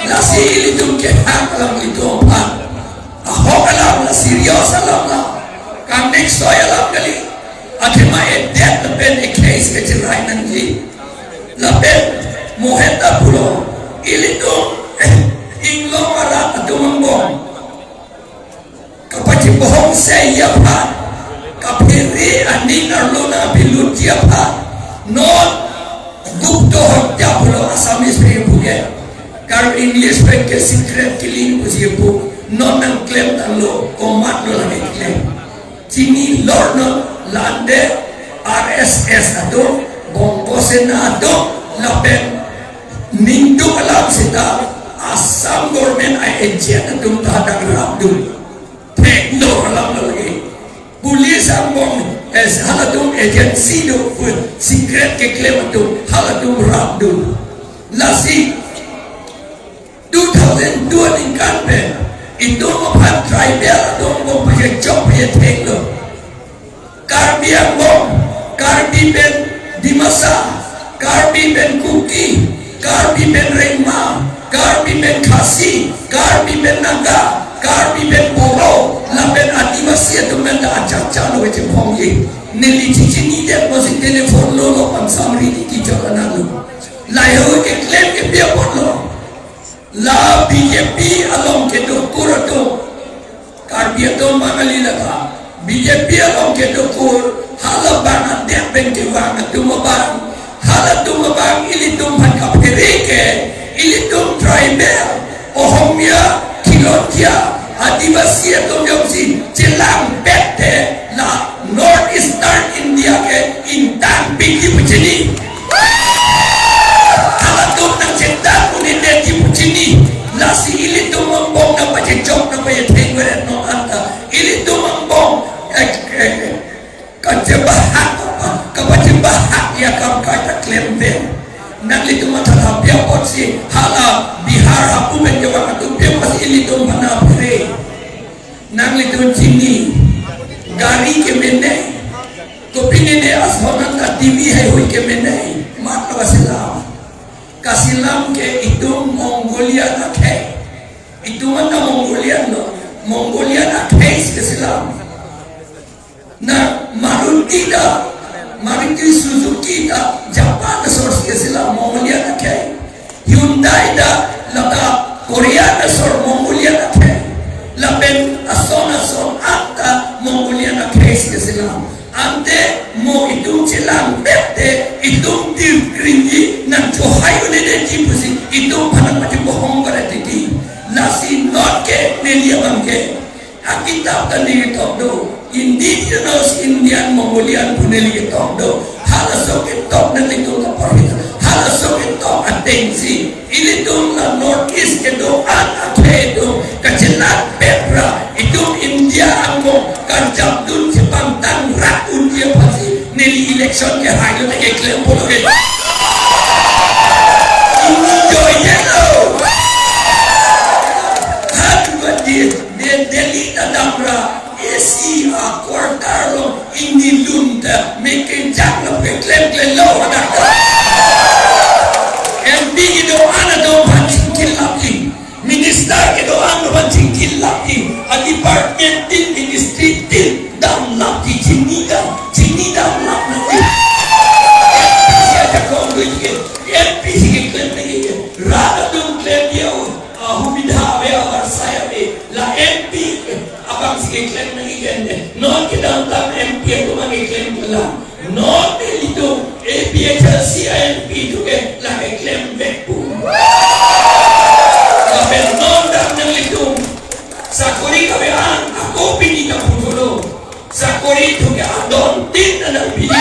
la sili dung ke haklam itu apa ahok alam la serius alam la kang next toy alam kali akhirnya edet lepen case ke cerai nanti lepen moheta pulo ili dung inglo marat atau mengbong kapati bohong saya pa kapiri aning arlona bilut dia pa non gupto hotya pulo asamis pe buge kar English pe ke secret killing pusi bu non nang claim talo komat lo lagi claim cini lorno lande RSS atau bongko senado lapen minggu alam sita asam government agency atau tadak rabdul tekno alam lagi polis ambong halatung agency do secret ke claim tu halatung rabdul lasi 2002 ingkan pe itu mapan tribal atau mau pakai job ya tekno karbi ambong karbi ben di masa karbi ben kuki karbi ben rema karbi ben kasi karbi ben naga karbi ben poro laben adivasi atau menda acak-acak lo wajib hongi nili cici ni dia masih telefon lo lo pang samri di kijakanan lo layo ke klaim ke biar pun lo La BJP along ke dokur to karbiya to mangalila ka BJP along ke dokur halabang at bengkewang at tumabang tumabang ilitum kapirike ilitum tribal ohomya kilotya adivasi atom yomsi jelang bete la North Eastern India ke intang bigi pucini halatum nang cetak uninde di pucini la si ilitum mambong na pacecok na payetengweret no anta ilitum mambong kacebahat ya kam kata klemben nang litu mata tapia potsi hala bihar hapu menjawab atu dia masih litu mana pere nang litu cini gari ke mene kopine ne ashonan ka TV hai hui ke mene mat kasilam ke itu Mongolia na ke itu mana Mongolia no Mongolia na ke kasilam na Maruti Suzuki da Japan da source ke sila Mongolia na ke Hyundai da laka Korea da source Mongolia na ke laben ason ata Mongolia na ke sila ante mo itu cilang bete itu dirkringi nan cohayu de jipusi itu panang macam bohong pada titi nasi not ke nelia bangke akitab tadi do indigenous Indian Mongolian puneli do halasok top nanti tu kapari halasok top atensi ini tu la North East ke do ate do kacilat Petra itu India anggo kanjab dun Jepang tan rakun dia pasti neli election ke hayo ke klaim polo ke ini joy yellow hadu dia Delhi damra esi a quartaro ini lunda making jakla pe klem lo ada MP do ana do pancing kilapli minister ke do ana pancing kilapli a department din ministry din dam lapti chini dam lapti sia ta ko ke MP ke klem lagi rada dum klem dia humidha be agar saya be la MP abang sige klaim nangi gende non ke dalam MP to mangi klaim pula non itu APHL CINP itu ke la klaim beku la non dalam nang itu sakuri ka be an ako pini ka putulo sakuri itu ke adon tin na pini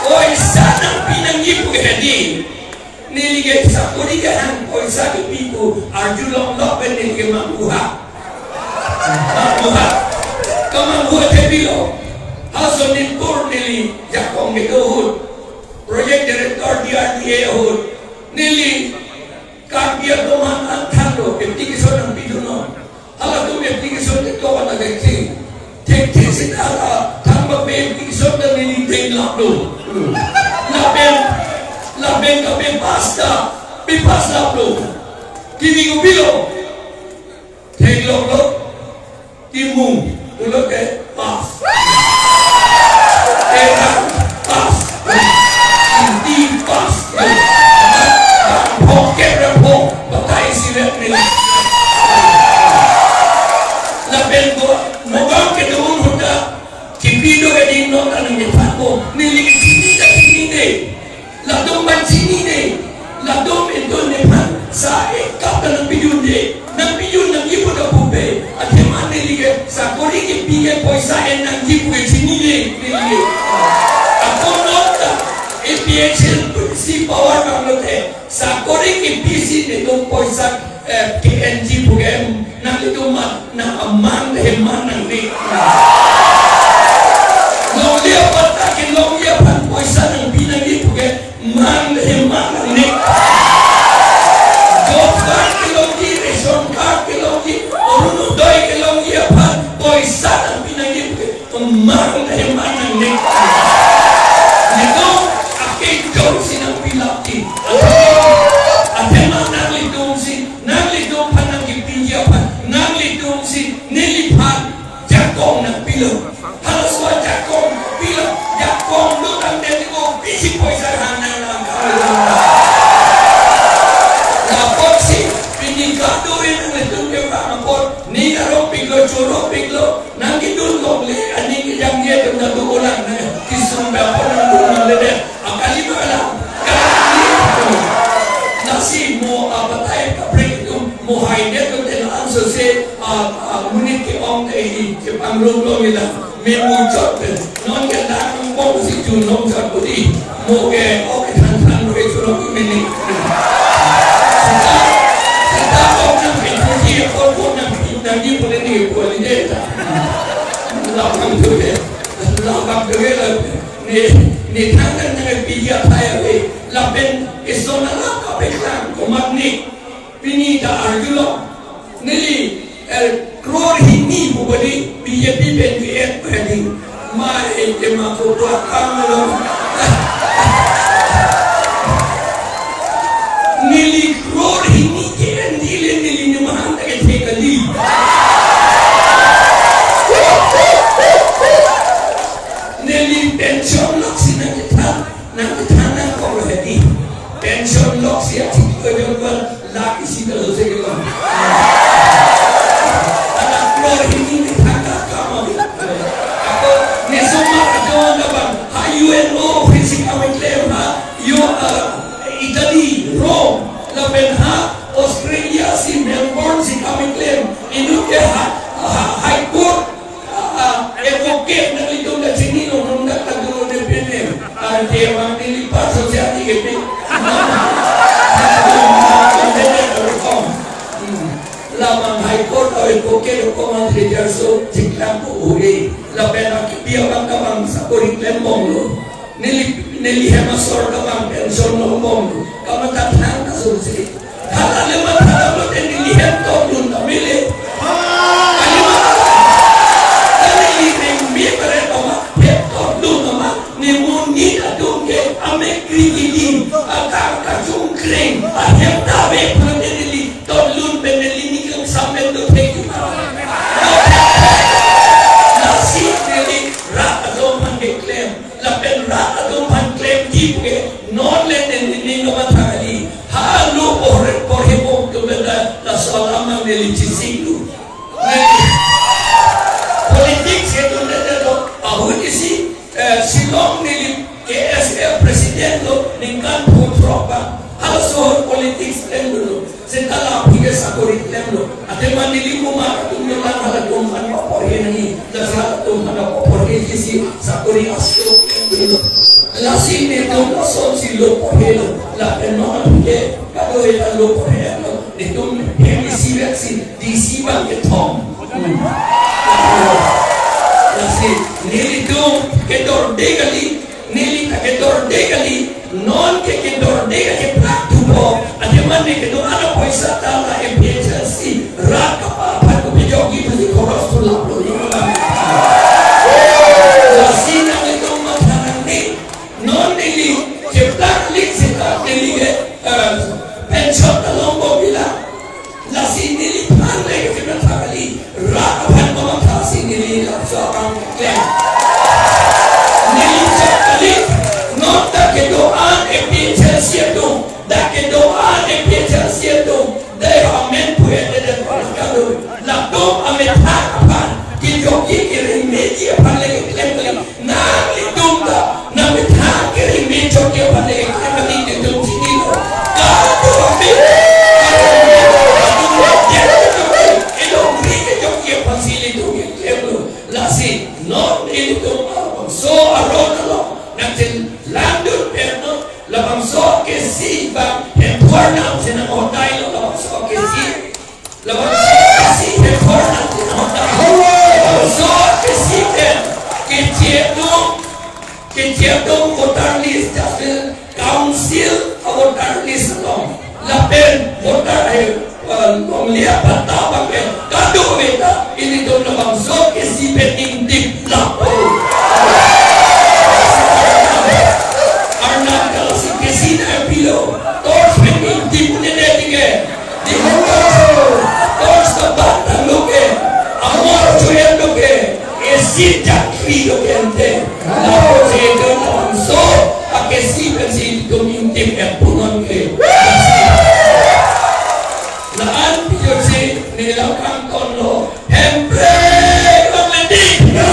oi sana pinangi pu ke di nilige sakuri ka hang oi sa ke piku arjulong lopen nilige mambuha kamambuha te bilo haso nipur nili jakong itu hud project director DRDA hud nili karbiya doman antalo eptikison ang pidunon hala tu eptikison te kawan na gagsi tek sinara tamba pe eptikison na nili ting lakdo laben kabe pasta bipasta lo kini ngubilo teglok timung ulo ke pas pas inti pas poket repok batai silet nila laben ko mogang ke doon huda kipido ke dino tanang nipako nili sini de ladong sini de ladong itu nepan sa ekap ng biyun ng ipo na pube at heman nilige sa kori ke piye poisa en ng ipo ke sinile nilige ako nota APHL si power banglote sa kori ke PC nitong poisa ke NG puge nang ito na amang heman ng rik long liya patakin long liya pan poisa ng binagi puge mang heman ng rik sana pinagin mang hemanang nik nito aking jongsi ng pilati at heman naglitong pa ng ipinya pa naglitong si nilipan jakong ng munit ke ong ke pangrung lo nila memu chot non ke da mo si tu non chot budi mo ke o ke tan re churo ki meni kita ong na ke ji ko na na ni ko ni ko ni de la kam tu de la kam tu de ni thang na pi ya thai ve la ben isona la ka pe klang ko magni pini da argulo nili crore hini bubadi BJP PNPF pedi mai jema ko to kamlo nili crore hini ke ndile nili ni mahanta ke thekali nili pension laksina ke tha na ko hedi pension laksya thik ko jol la kisi da se ke ini ditangkap kamu. Aku nesoma kawan kawan. UNO fisik kami klaim Italy Rome laben Australia si Melbourne si kami klaim Indonesia High Court advocate na itu na sini nung nagtaguro ng PNM. Dia mang nilipat sosial ini. Lamang High Court ay advocate ko man rejerso tiklang ko uli laben ang biya bang kamang sa kuriklem monglo nilihema sor kamang pension no monglo kamatatang na sulsi halaleman halalo den nilihem to dun namili kalima niliheng mi pare kama hep to dun nama ni muni adungke ame krigili akar kajung kring ahem tabe praneli to lun beneli sampai tu teki nasi dari rakyat mengklaim lapen rakyat mengklaim juga non lenen ini nomatali halu porhe pom tu benda la selama melici situ politik itu nede lo ahu isi silong nili KSL presiden lo dengan putropa hal soal politik dulu setelah tiga sakuri temlo ate manili kumar tumyo lang hala tumhan papore nani dasar tumhan papore kisi sakuri aslo temlo lasi ne tum so si lo pohelo la penona pike kado eta lo pohelo ditum hemi sireksi DC bang ke tom lasi nili tum kedor degali nili kedor degali non ke kedor degali plak tubo ate mane kedor ana poisa tala MPHC raka apa ko bejogi pasi koros to laplo lasina itu makanan ni non nili keplak lik sita nili pension talombo bila lasi nili pande ke nakali raka pan ko makasi nili lapso ang klem nili chakali non ta kedoan MPHC itu da kedoan MPHC itu dai amen puede de kado la dom amen hakapan kijoki kiri media pale klem na lidum da na metha kiri mejo ke pale klem ni de dum sinilo kado amen elo brike joki pasili tu klem la si non itu so aronalo natin landun perno labang so ke si ba important sina hotai labang so ke si labang so ke si important sina hotai labang so ke si ke tieto voter list jasel council voter list long lapen voter pemilihan pertama ke kado beta ini tu labang so ke si peting dik lapo Pilo, todos venimos tipo de netige, dijo todos tapan lo que amor tuyo lo que es ya frío que ante la voz de Dios avanzó a que si pensi domingo que punon que la anti yo sé ni la canton loempre con la diga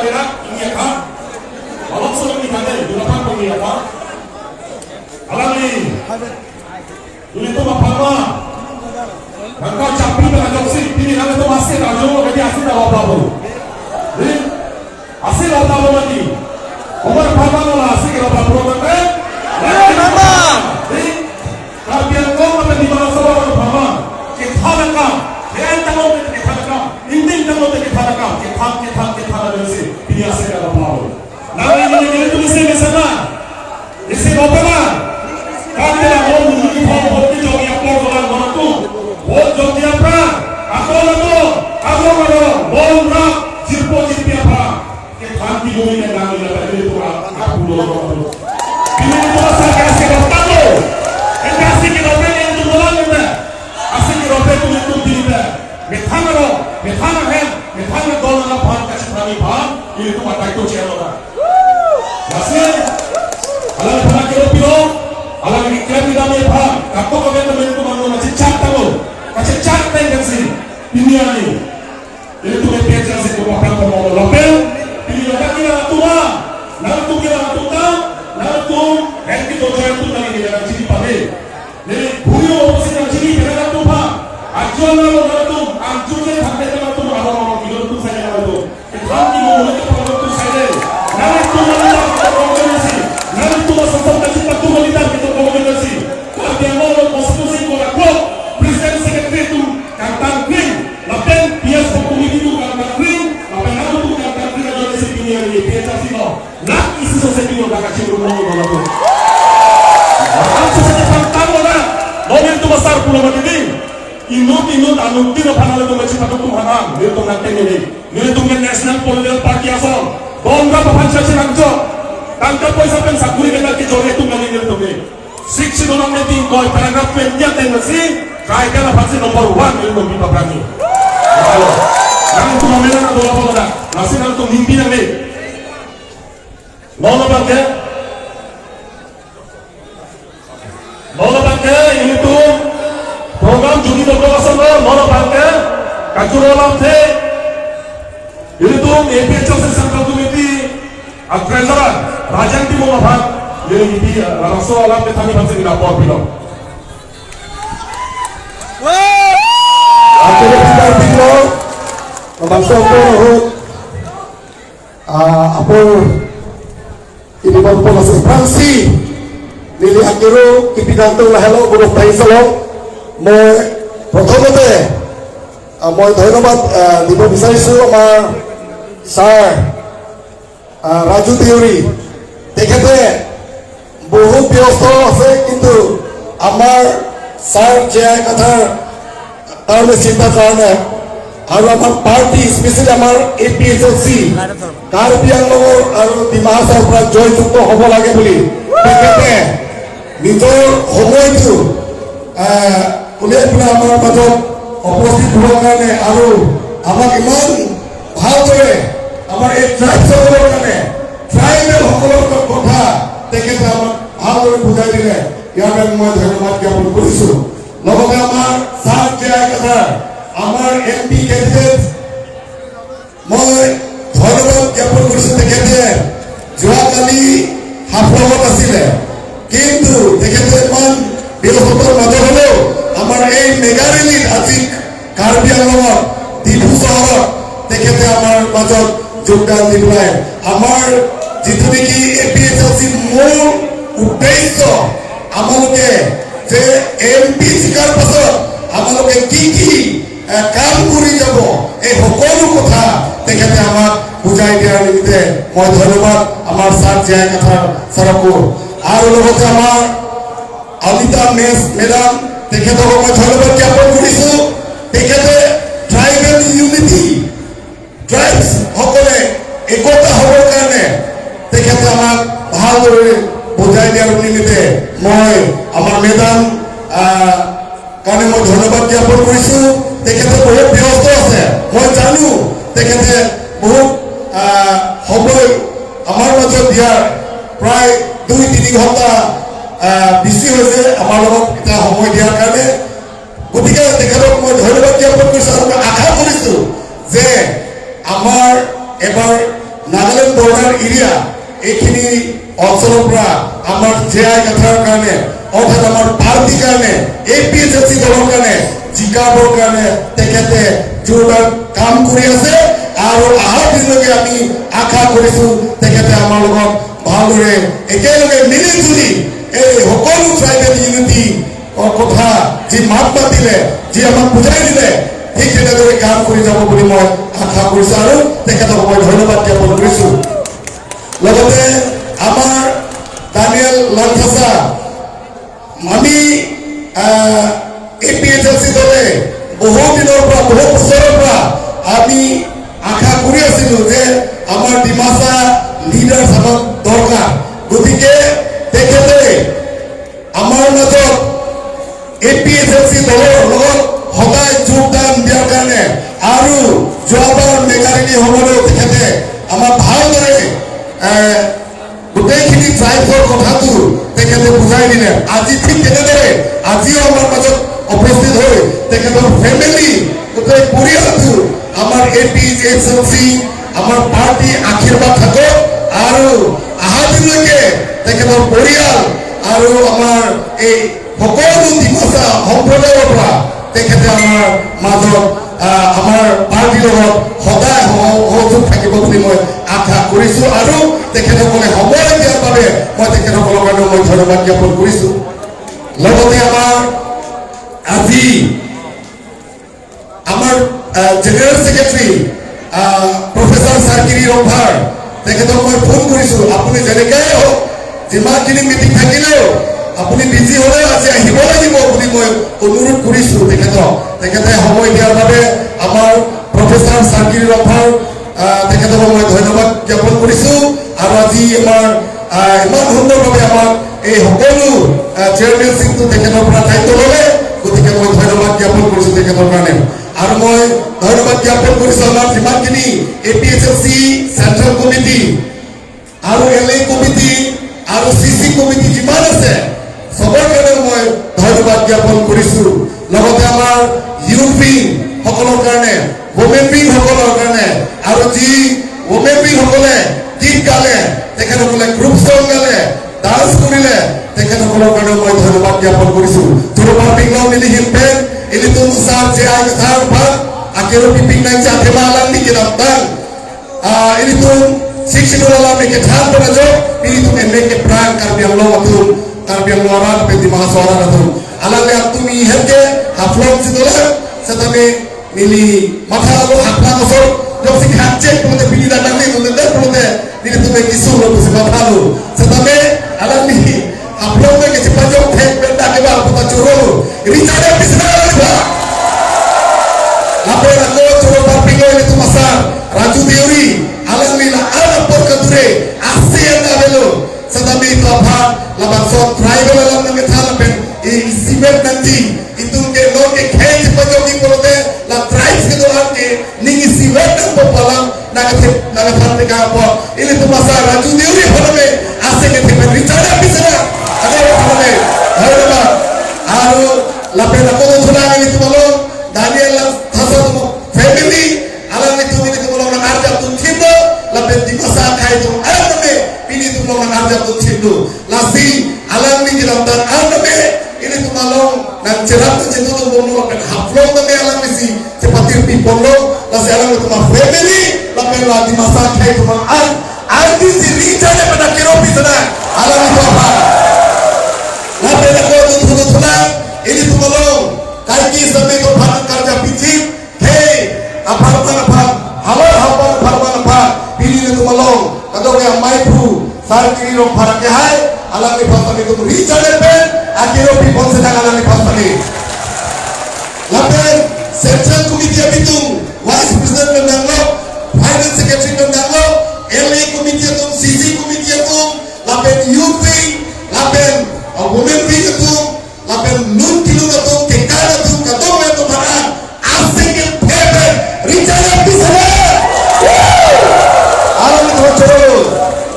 Irak ini apa? Kalau sudah ditanya, kenapa ini apa? Alami, ini tu apa? Engkau capi dengan joksi, ini kalau tu masih rajo, jadi asal dah apa? Jadi asal apa lagi? Umar apa lah asal kita berapa kan? Nama. Jadi kalian kau apa di mana sahaja berapa? Kita nak, kita tahu kita nak, ini tahu kita nak, kita ada sih, ini asal dah apa? Nama ini tu mesti sana, isi apa lah? Kami dah mau menuju pokok jauh yang pokok orang tu. Pokok jauh apa? Aku lalu, bonrak, jirpo apa? Kita di bumi yang kami dapat itu aku dulu. Ini tu asal kasih kita tahu. Kasih kita beri yang tu bola kita. Asal kita beri tu yang tu kita. Methana dolar nak pan kasih kami pan. Ini tu mata itu cewek orang. Masih, kalau kita kira piro. Alam ini kami dah melihat, aku kami tu mahu macam cat yang sih dunia ni. Itu berpihak sih tu makan kamu lapel. Ini lepas kita tua, lalu kita tua, lalu yang kita jual tu nanti kita ciri pada. Jadi buio opsi yang ciri kita tu apa? Ajuan lalu, ajuan sampai kita tu orang kita tu saja lalu. Kita ni mahu kita tu saja. Lalu tu mahu kita organisasi, lalu tu mahu sesuatu kita tu mahu kita organisasi. Kalau dia mahu konstitusi kolak, presiden sekretari tu kantang green, lapen bias komisi tu kantang green, lapen aku tu kantang green ada di sini ni, biasa sih no. Nak isi sosial dah kacau rumah orang tu. Orang sosial kantang orang, orang tu besar pulau begini. Inut anu tidak pernah tu macam tu hanam, dia tu nanti ni tu national political party asal. Bangga papan sasi rangjo, tangkap poisa pen sakuri dengan kejoleh tu nanti tu ni. Siksi orang nanti kau paragraf penjat yang nasi, kaya kan apa sih nomor 1 itu lebih berani. Kalau orang tu mana nak doa apa dah, nasi orang tu mimpi yang ni. Mana bangke ini tu program judi berlangsung mana bangke kacurolam the ini tu APHL Central Committee Treasurer Rajan di Mohamed ini langsung alam petani bangsa di lapor bilang. Aku berbicara bilang, bangsa Rohut, apa ini baru masuk Fransi, nili akiru kipidantung lah hello buruh taisalo, moi protokote, moi ধন্যবাদ দিব বিচাৰিছো আমাৰ sir Raju Deori তেখেতে বহুত ব্যস্ত আছে কিন্তু আমাৰ স্যাৰ জীয়াই কথাৰ কাৰণে চিন্তা কাৰণে আৰু আমাৰ পাৰ্টি স্পেচিয়েলি আমাৰ APHLC কাৰ্বি আংলঙৰ আৰু ডিমা হাছাওৰ পৰা জয়যুক্ত হ'ব লাগে বুলি তেখেতে নিজৰ সময়টো উলিয়াই পেলাই আমাৰ মাজত উপস্থিত হোৱাৰ কাৰণে আৰু আমাক ইমান ভালদৰে আমাৰ এই ট্ৰাইবসকলৰ কাৰণে ট্ৰাইবেল সকলৰ কথা তেখেতে আমাক ভালদৰে বুজাই দিলে ইয়াৰ কাৰণে মই ধন্যবাদ জ্ঞাপন কৰিছোঁ লগতে আমাৰ ছাৰ জীয়াই কথা আমাৰ MP কেণ্ডিডেট মই ধন্যবাদ জ্ঞাপন কৰিছোঁ তেখেতে যোৱাকালি হাফলঙত আছিলে কিন্তু তেখেতে ইমান ব্যস্ততাৰ মাজত হ'লেও আমাৰ এই মেগা ৰেলীত আজি কাৰ্বি আংলঙত ডিফু চহৰত তেখেতে আমাৰ মাজত যোগদান দি পেলাই আমাৰ যিটো নেকি APHLC মূল উদ্দেশ্য আমালোকে যে MP জিকাৰ পাছত আমালোকে কি কাম কৰি যাব এই সকলো কথা তেখেতে আমাক বুজাই দিয়াৰ নিমিত্তে মই ধন্যবাদ আমাৰ ছাৰ জীয়াই কথাৰ ছাৰকো আৰু লগতে আমাৰ অমিতা মেডাম তেখেতক মই ধন্যবাদ জ্ঞাপন কৰিছোঁ তেখেতে ট্ৰাইবেল ইউনিটি ট্ৰাইবছ সকলে একতা হ'বৰ কাৰণে তেখেতে আমাক ভালদৰে বুজাই দিয়াৰ নিমিত্তে মই আমাৰ মেডাম কাৰণে মই ধন্যবাদ জ্ঞাপন কৰিছোঁ তেখেতে বহুত ব্যস্ত আছে মই জানো তেখেতে বহুত সময় আমাৰ মাজত দিয়াৰ প্ৰায় 2-3 ঘণ্টা বেছি হৈছে আমাৰ লগত এটা সময় দিয়াৰ কাৰণে গতিকে তেখেতক মই ধন্যবাদ জ্ঞাপন কৰিছোঁ আৰু মই আশা কৰিছোঁ যে আমাৰ এবাৰ নাগালেণ্ড বৰ্ডাৰ এৰিয়া এইখিনি অঞ্চলৰ পৰা আমাৰ জেআই কথাৰ কাৰণে অৰ্থাৎ আমাৰ পাৰ্টিৰ কাৰণে APHFC দলৰ কাৰণে জিকাবৰ কাৰণে তেখেতে জোৰদাৰ কাম কৰি আছে আৰু অহা দিনলৈকে আমি আশা কৰিছো তেখেতে আমাৰ লগত ভালদৰে একেলগে মিলি জুলি এই সকলো ট্ৰাইবেল ইউনিটি কথা যি মাত মাতিলে যি আমাক বুজাই দিলে ঠিক তেনেদৰে কাম কৰি যাব বুলি মই আশা কৰিছো আৰু তেখেতক মই ধন্যবাদ জ্ঞাপন কৰিছো লগতে আমাৰ দানিয়েল লালথাছা আমি APHFC দলে বহু দিনৰ পৰা বহু বছৰৰ পৰা আমি আশা কৰি আছিলো যে আমাৰ ডিমাচা লিডাৰ্ছ আমাক দৰকাৰ গতিকে তেখেতে আমাৰ মাজত APHFC দলৰ লগত সদায় যোগদান দিয়াৰ কাৰণে আৰু যোৱাবাৰ মেঘাৰেলী সময়ত তেখেতে আমাক ভালদৰে গোটেইখিনি ট্ৰাইবৰ কথাটো তেখেতে বুজাই দিলে আজি ঠিক তেনেদৰে আজিও আমাৰ মাজত উপস্থিত হৈ তেখেতৰ ফেমিলি গোটেই পৰিয়ালটো আমাৰ APHFC আমাৰ পাৰ্টি আশীৰ্বাদ থাকক আৰু অহা দিনলৈকে তেখেতৰ পৰিয়াল আৰু আমাৰ এই সকলো ডিমাচা সম্প্ৰদায়ৰ পৰা তেখেতে আমাৰ মাজত আমাৰ পাৰ্টিৰ লগত সদায় সহযোগ থাকিব বুলি মই আশা কৰিছো আৰু তেখেতসকলে সময় দিয়াৰ বাবে মই তেখেতসকলৰ কাৰণে মই ধন্যবাদ জ্ঞাপন কৰিছো লগতে আমাৰ আজি আমাৰ জেনেৰেল ছেক্ৰেটাৰী প্ৰফেচাৰ চাৰ্কিৰি ৰভাৰ তেখেতক মই ফোন কৰিছো আপুনি যেনেকাই হওক যিমানখিনি মিটিং থাকিলেও আপুনি বিজি হলে আজি আহিব লাগিব বুলি মই অনুৰোধ কৰিছো তেখেতে সময় দিয়াৰ বাবে আমাৰ প্ৰফেচাৰ চাৰ্কিৰি ৰভাৰ তেখেতক মই ধন্যবাদ জ্ঞাপন কৰিছো আৰু আজি আমাৰ ইমান সুন্দৰভাৱে আমাক এই সকলো চেয়াৰমেনশ্বিপটো তেখেতৰ পৰা দায়িত্ব ল'লে গতিকে মই ধন্যবাদ জ্ঞাপন কৰিছো তেখেতৰ কাৰণে আৰু মই ধন্যবাদ জ্ঞাপন কৰিছো আমাৰ যিমানখিনি APHFC চেণ্ট্ৰেল কমিটি আৰু LA কমিটি আৰু CC কমিটি যিমান আছে সবৰ কাৰণে মই ধন্যবাদ জ্ঞাপন কৰিছো লগতে আমাৰ ইউথ উইং সকলৰ কাৰণে ওমেন উইং সকলৰ কাৰণে আৰু যি ওমেন উইং সকলে গীত গালে তেখেতসকলে গ্ৰুপ সং গালে ডান্স কৰিলে তেখেতসকলৰ কাৰণে মই ধন্যবাদ জ্ঞাপন কৰিছো জোৰবাৰ পিংলাও মিলি হিমপেন এলিতুম সাৰ জেআই কথাৰ ভাগ আকেৰো পিপিং নাই চাথে মালাং নিকিরাম দাং এলিতুম শিক্ষিতুল আলাম কে ঠান বনাজো এলিতুম এমে কে প্রাণ কারবিয়াং লো আতুম কারবিয়াং লো আরান পেদি মহাসওয়ারা আতুম আলালে তুমি হেকে হাফলং সিদোলা সেতামে মিলি মাথা আলো হাফলা বছর জব সি খাচ্ছে কোতে বিলি দাঁড়াং নেই কোতে দে কোতে দিলে তুমি কিছু লো সি মাথা আলো সেতামে আলামি হাফলং মে কিছু পাজো ফেক পেন্ডা কে বার পতা চোরো রিচারে পিছনা লাগা lapor ako choro papingo itu masar raju deuri alami la ala por kadure asia na belo sadami itu apa laban so tribal alam nang thala pen e simet nanti itu ke no ke khej pajogi polote la tribes ke dolan ke ningi simet nang popalam naga thante ka po ile tu masar raju deuri phone ase ke te richara pisana ade phone harba aro lape ako thula ngi tu bolo Daniel Lathasa family alam itu ini tu mula arja tu cindo lapen di masa kai tu alam me ini tu mula arja tu cindo lasi alam ni dalam dan alam me ini tu malong dan cerap tu cindo tu mula lapen haflong tu me alam misi sepatir pipolo lasi alam itu mah family lapen la di masa kai tu mah arti si rica ne pada keropi sana alam itu apa lapen aku tu thula ini tu malong Kaki sampai ke bahan kerja pijik, hei, apa pilih itu malong, kadang yang maipu, sar kiri rong barat kehai, alam ni pasal itu rica lepen, akhirnya pipon sedang alam ni pasal ni. Lapen, Central Committee Abitung, Vice President Mendanglo, Finance Secretary Mendanglo, LA Committee Atung, CC Committee Atung, lapen Youth Wing, lapen Women Wing Atung, lapen Nun Kilo Atung,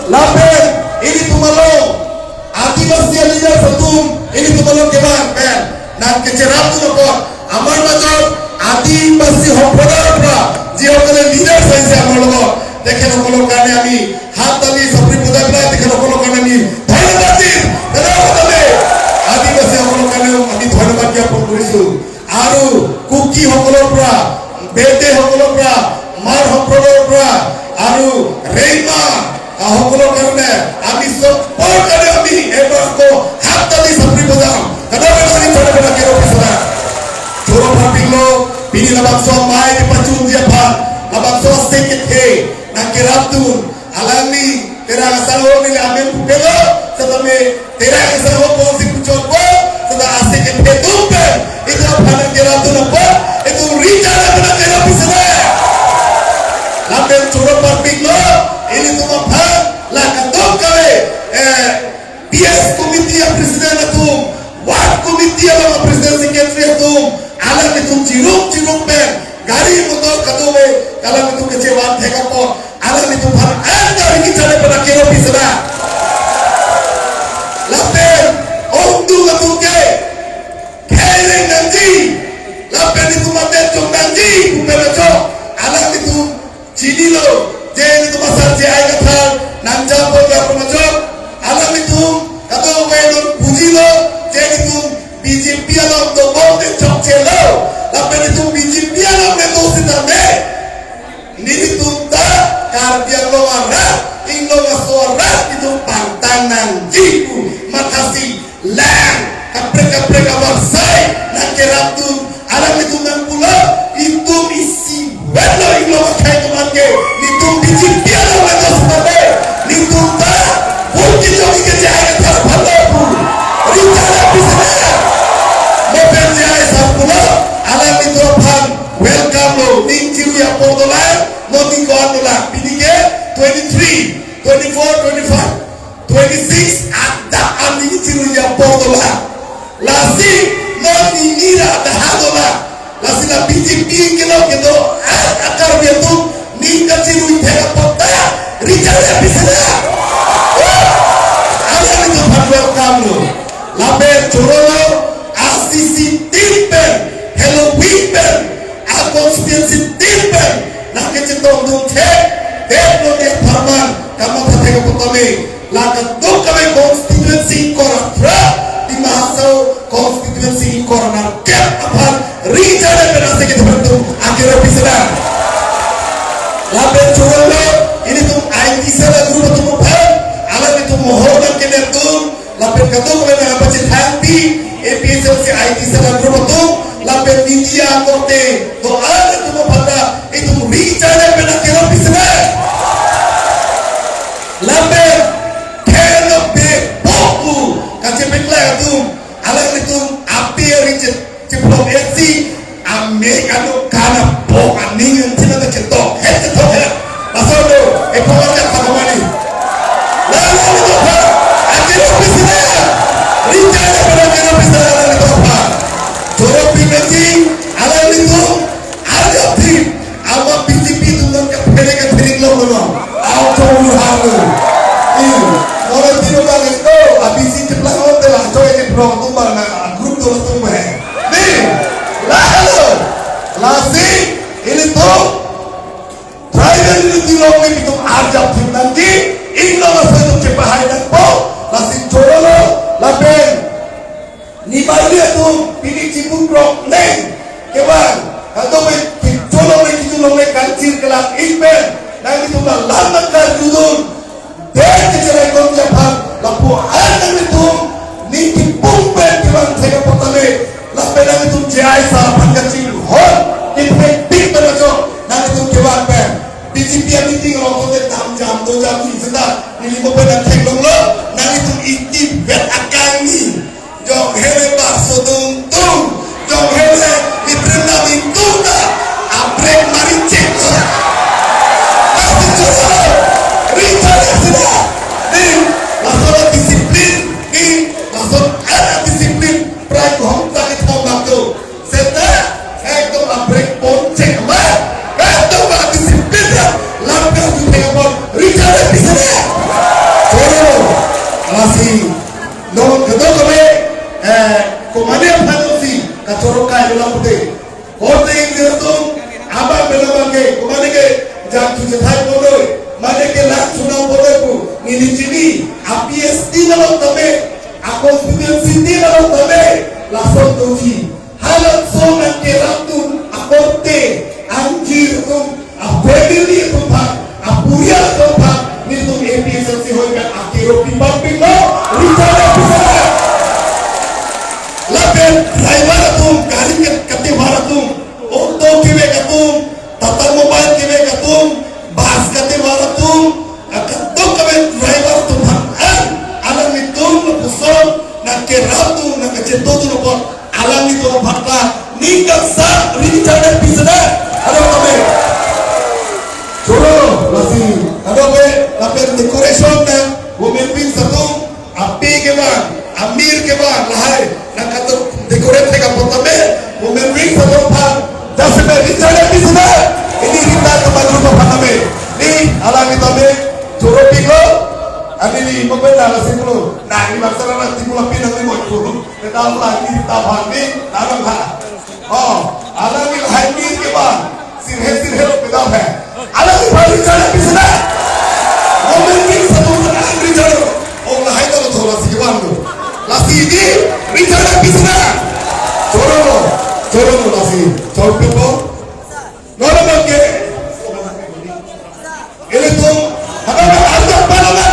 Lapen ini tu malong Adivasi leader Fatum ini tu malong keban pen dan kecerap tu nopor amar major Adivasi hompodar pra jio kale leader saise amar logo dekhe nopor kane ami হাততালি সবরি পূজা প্রায় দেখে লোকলোকানি ধন্যবাদ দিন দাদা আদিবাসী সকলকানেও আমি ধন্যবাদ জ্ঞাপন কৰিছো আৰু কুকি সকলৰ পৰা বেটে সকলৰ পৰা মাৰ সকলৰ পৰা আৰু ৰেইমা সকলৰ কাৰণে আমি সবৰ কাৰণে আমি এবাৰ হাততালি সবরি পূজা দাদা বেছি ধন্যবাদ জ্ঞাপন কৰিছো Joro Papilo, Pini Labangso Mai di Pacun Japan, Labangso Sekete, Nakiraptun, Alami, Terang Asalo Nili Amen Pupelo, Setame Terang Asalo Ponsi Pucotbo, Seta Asekete Tumpen, itu apa Nakiraptun apa? Itu Rijana Nakirapisana. Lapen Joro Papilo, ini tu apa? Lakatom kami, PS Komite yang Presiden itu, Ward Komite yang Presiden Sekretari itu. Alam itu ciruk pen, gari motor katume, alam itu kecewa thekapot, alam itu par anda ini cara pada kero pisah. Lapen, tu katuke, kere nanti, lapen itu mate cok nanti, bukan cok, alam itu cili lo, jen itu masar jai kathal, nanja boga pemacok, alam itu katume non puji lo, jen itu BJP alam tu bote cok celo, lapen itu BJP alam itu sedame, ini tu tak kardia lo arah, inglo ngasora itu pantangan jiku, makasih lang, kaprek awarsai, nakirap tu alam itu nangpula, itu isi welo inglo makai temanke, itu BJP alam itu sedame, itu tak bukti jogi kejaya terpalaku, rencana bisa. Alam itu apa? Welcome lo, tinggi ya podola, nothing go on lah. Pinike 23, 24, 25, 26 ada andi tinggi ya podola. Lasi nothing nira ada hadola. Lasi la BJP kilo akar biatu ninga tinggi tega pota, ricara bisa. Alam itu apa? Welcome lo. Labe corolo. Asisi timpen, hello wimpen, akonspirasi timpen, nak kecintong dungke, deplo dia parman, kamu tertega potome, lakat dong kami konstitusi koratra, di mahasau konstitusi korona ket apa, ricara berasa kita bentuk akhirnya bisa. Laben curolo, ini tuh IT salah grup tuh mupan, alam itu mohon kena tuh, laben katung kami apa cintanti. APSLC IT salah grup tu, lapen media kote, doa itu pada itu bicara benar kira bisa. Lapen kena bepoku, kaca beklah itu, alam itu api rinci, ceplok esi, Amerika kana pok aning tidak tercetok, tercetok ya, pasal tu, ekonomi apa kemana? Lalu itu apa? Akhirnya bisa, bicara benar kira bisa. Joro pinati alam itu ada tim, apa BJP itu nak kepelek lo, auto halu. Orang tidak boleh itu, habis itu pelanggan telah coba ini program tumbal na grup tu tumbal. Nih, lalu, lasi ini tu, driver ini dilong itu ada tim nanti, ini langsung itu cepahai dan po, lasi joro lapen. Ni baru tu pilih ciput rock neng, keban, atau colong kancir kelak impen, dan itu lama kardudun, dan kecerai kau Japan, lapu anak itu ni dipumpen keban tega potame, lapen itu jai sarapan kecil, hon, dipetik teracok, dan itu keban pen, BJP meeting orang tu jam 2 jam ni sedar, ni 5 pen dan teglong lo, dan itu inti bet akani. Jom hele bakso tung, jom hele diterima bintuna, abrek maricek. Masih curang, rencana sudah. Ni, langsung disiplin, langsung ada disiplin. Prai kau tak itu waktu. Setelah, itu abrek poncek mah, itu tak disiplin dah. Langkah tu tengok pun, rencana bisa dah. Curang, masih, non kedua kami. Komande panusi katorokai dalam putih. Kote yang dihitung abang bela bangke. Komande ke jam 7 hari bodoh. Mande ke lang sunau bodoh. nilitini APS di dalam tabe constituency di dalam tabe langsung tuji halat so nak keratu akorte anjir tu family tu pak apuria tu pak ni tu APS si hoikan akiro pimpang Richard bisa lapen driver tu garing kati baratum auto kiwe katum tata mobile kiwe katum bus kati baratum akatum kabe driver tu alang itu pusong nak keratu nak keceto tu nak alang itu bhakta nikah sa Richard bisa ada kabe cholo lasi ada kabe lapen decoration na women pin satu api ke bang amir ke bang lahai nak kata decorate ke kapotabe women ring satu bang dasar Richard bisa ini kita teman rumah paname ni alang itu be cholo piko ani ni mabenda la sikulo na ni maksara na timula pina ni mo cholo kita lagi kita bhani naga bha oh alang ni hai mir ke bang sirhe lo peda hai alang ni bhai Richard bisa women ring satu bang Richard oh lahai to thola sikwan lo lasi di Richard bisa cholo lasi chaupe ko nora bangke ele to ada pala na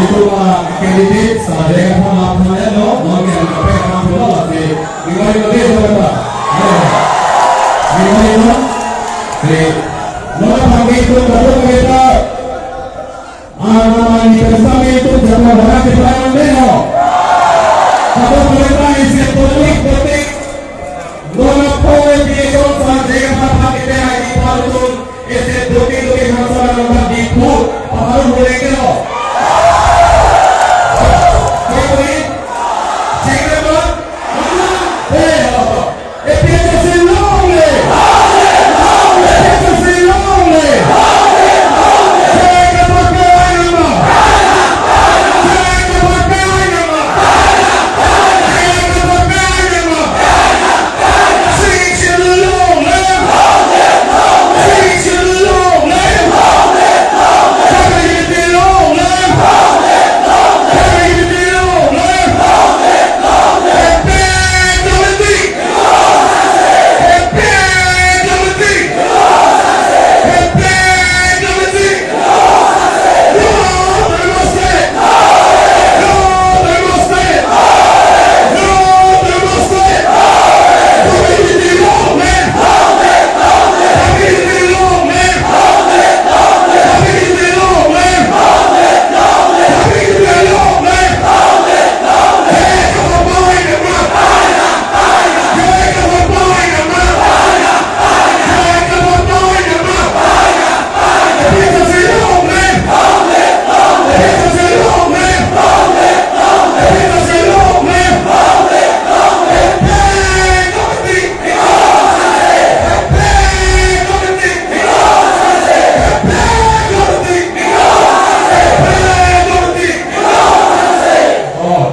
itu kredit sadaya pemahamannya no mungkin apa yang kamu bawa di gimana itu berapa gimana itu mana pagi itu baru kita ini bersama itu jangan banyak dipelan deh satu mereka isi politik mana poin di kota dengan apa kita ini baru isi duki masalah nomor di pun baru boleh kita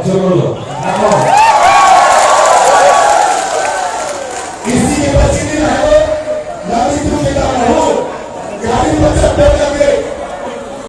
Cholo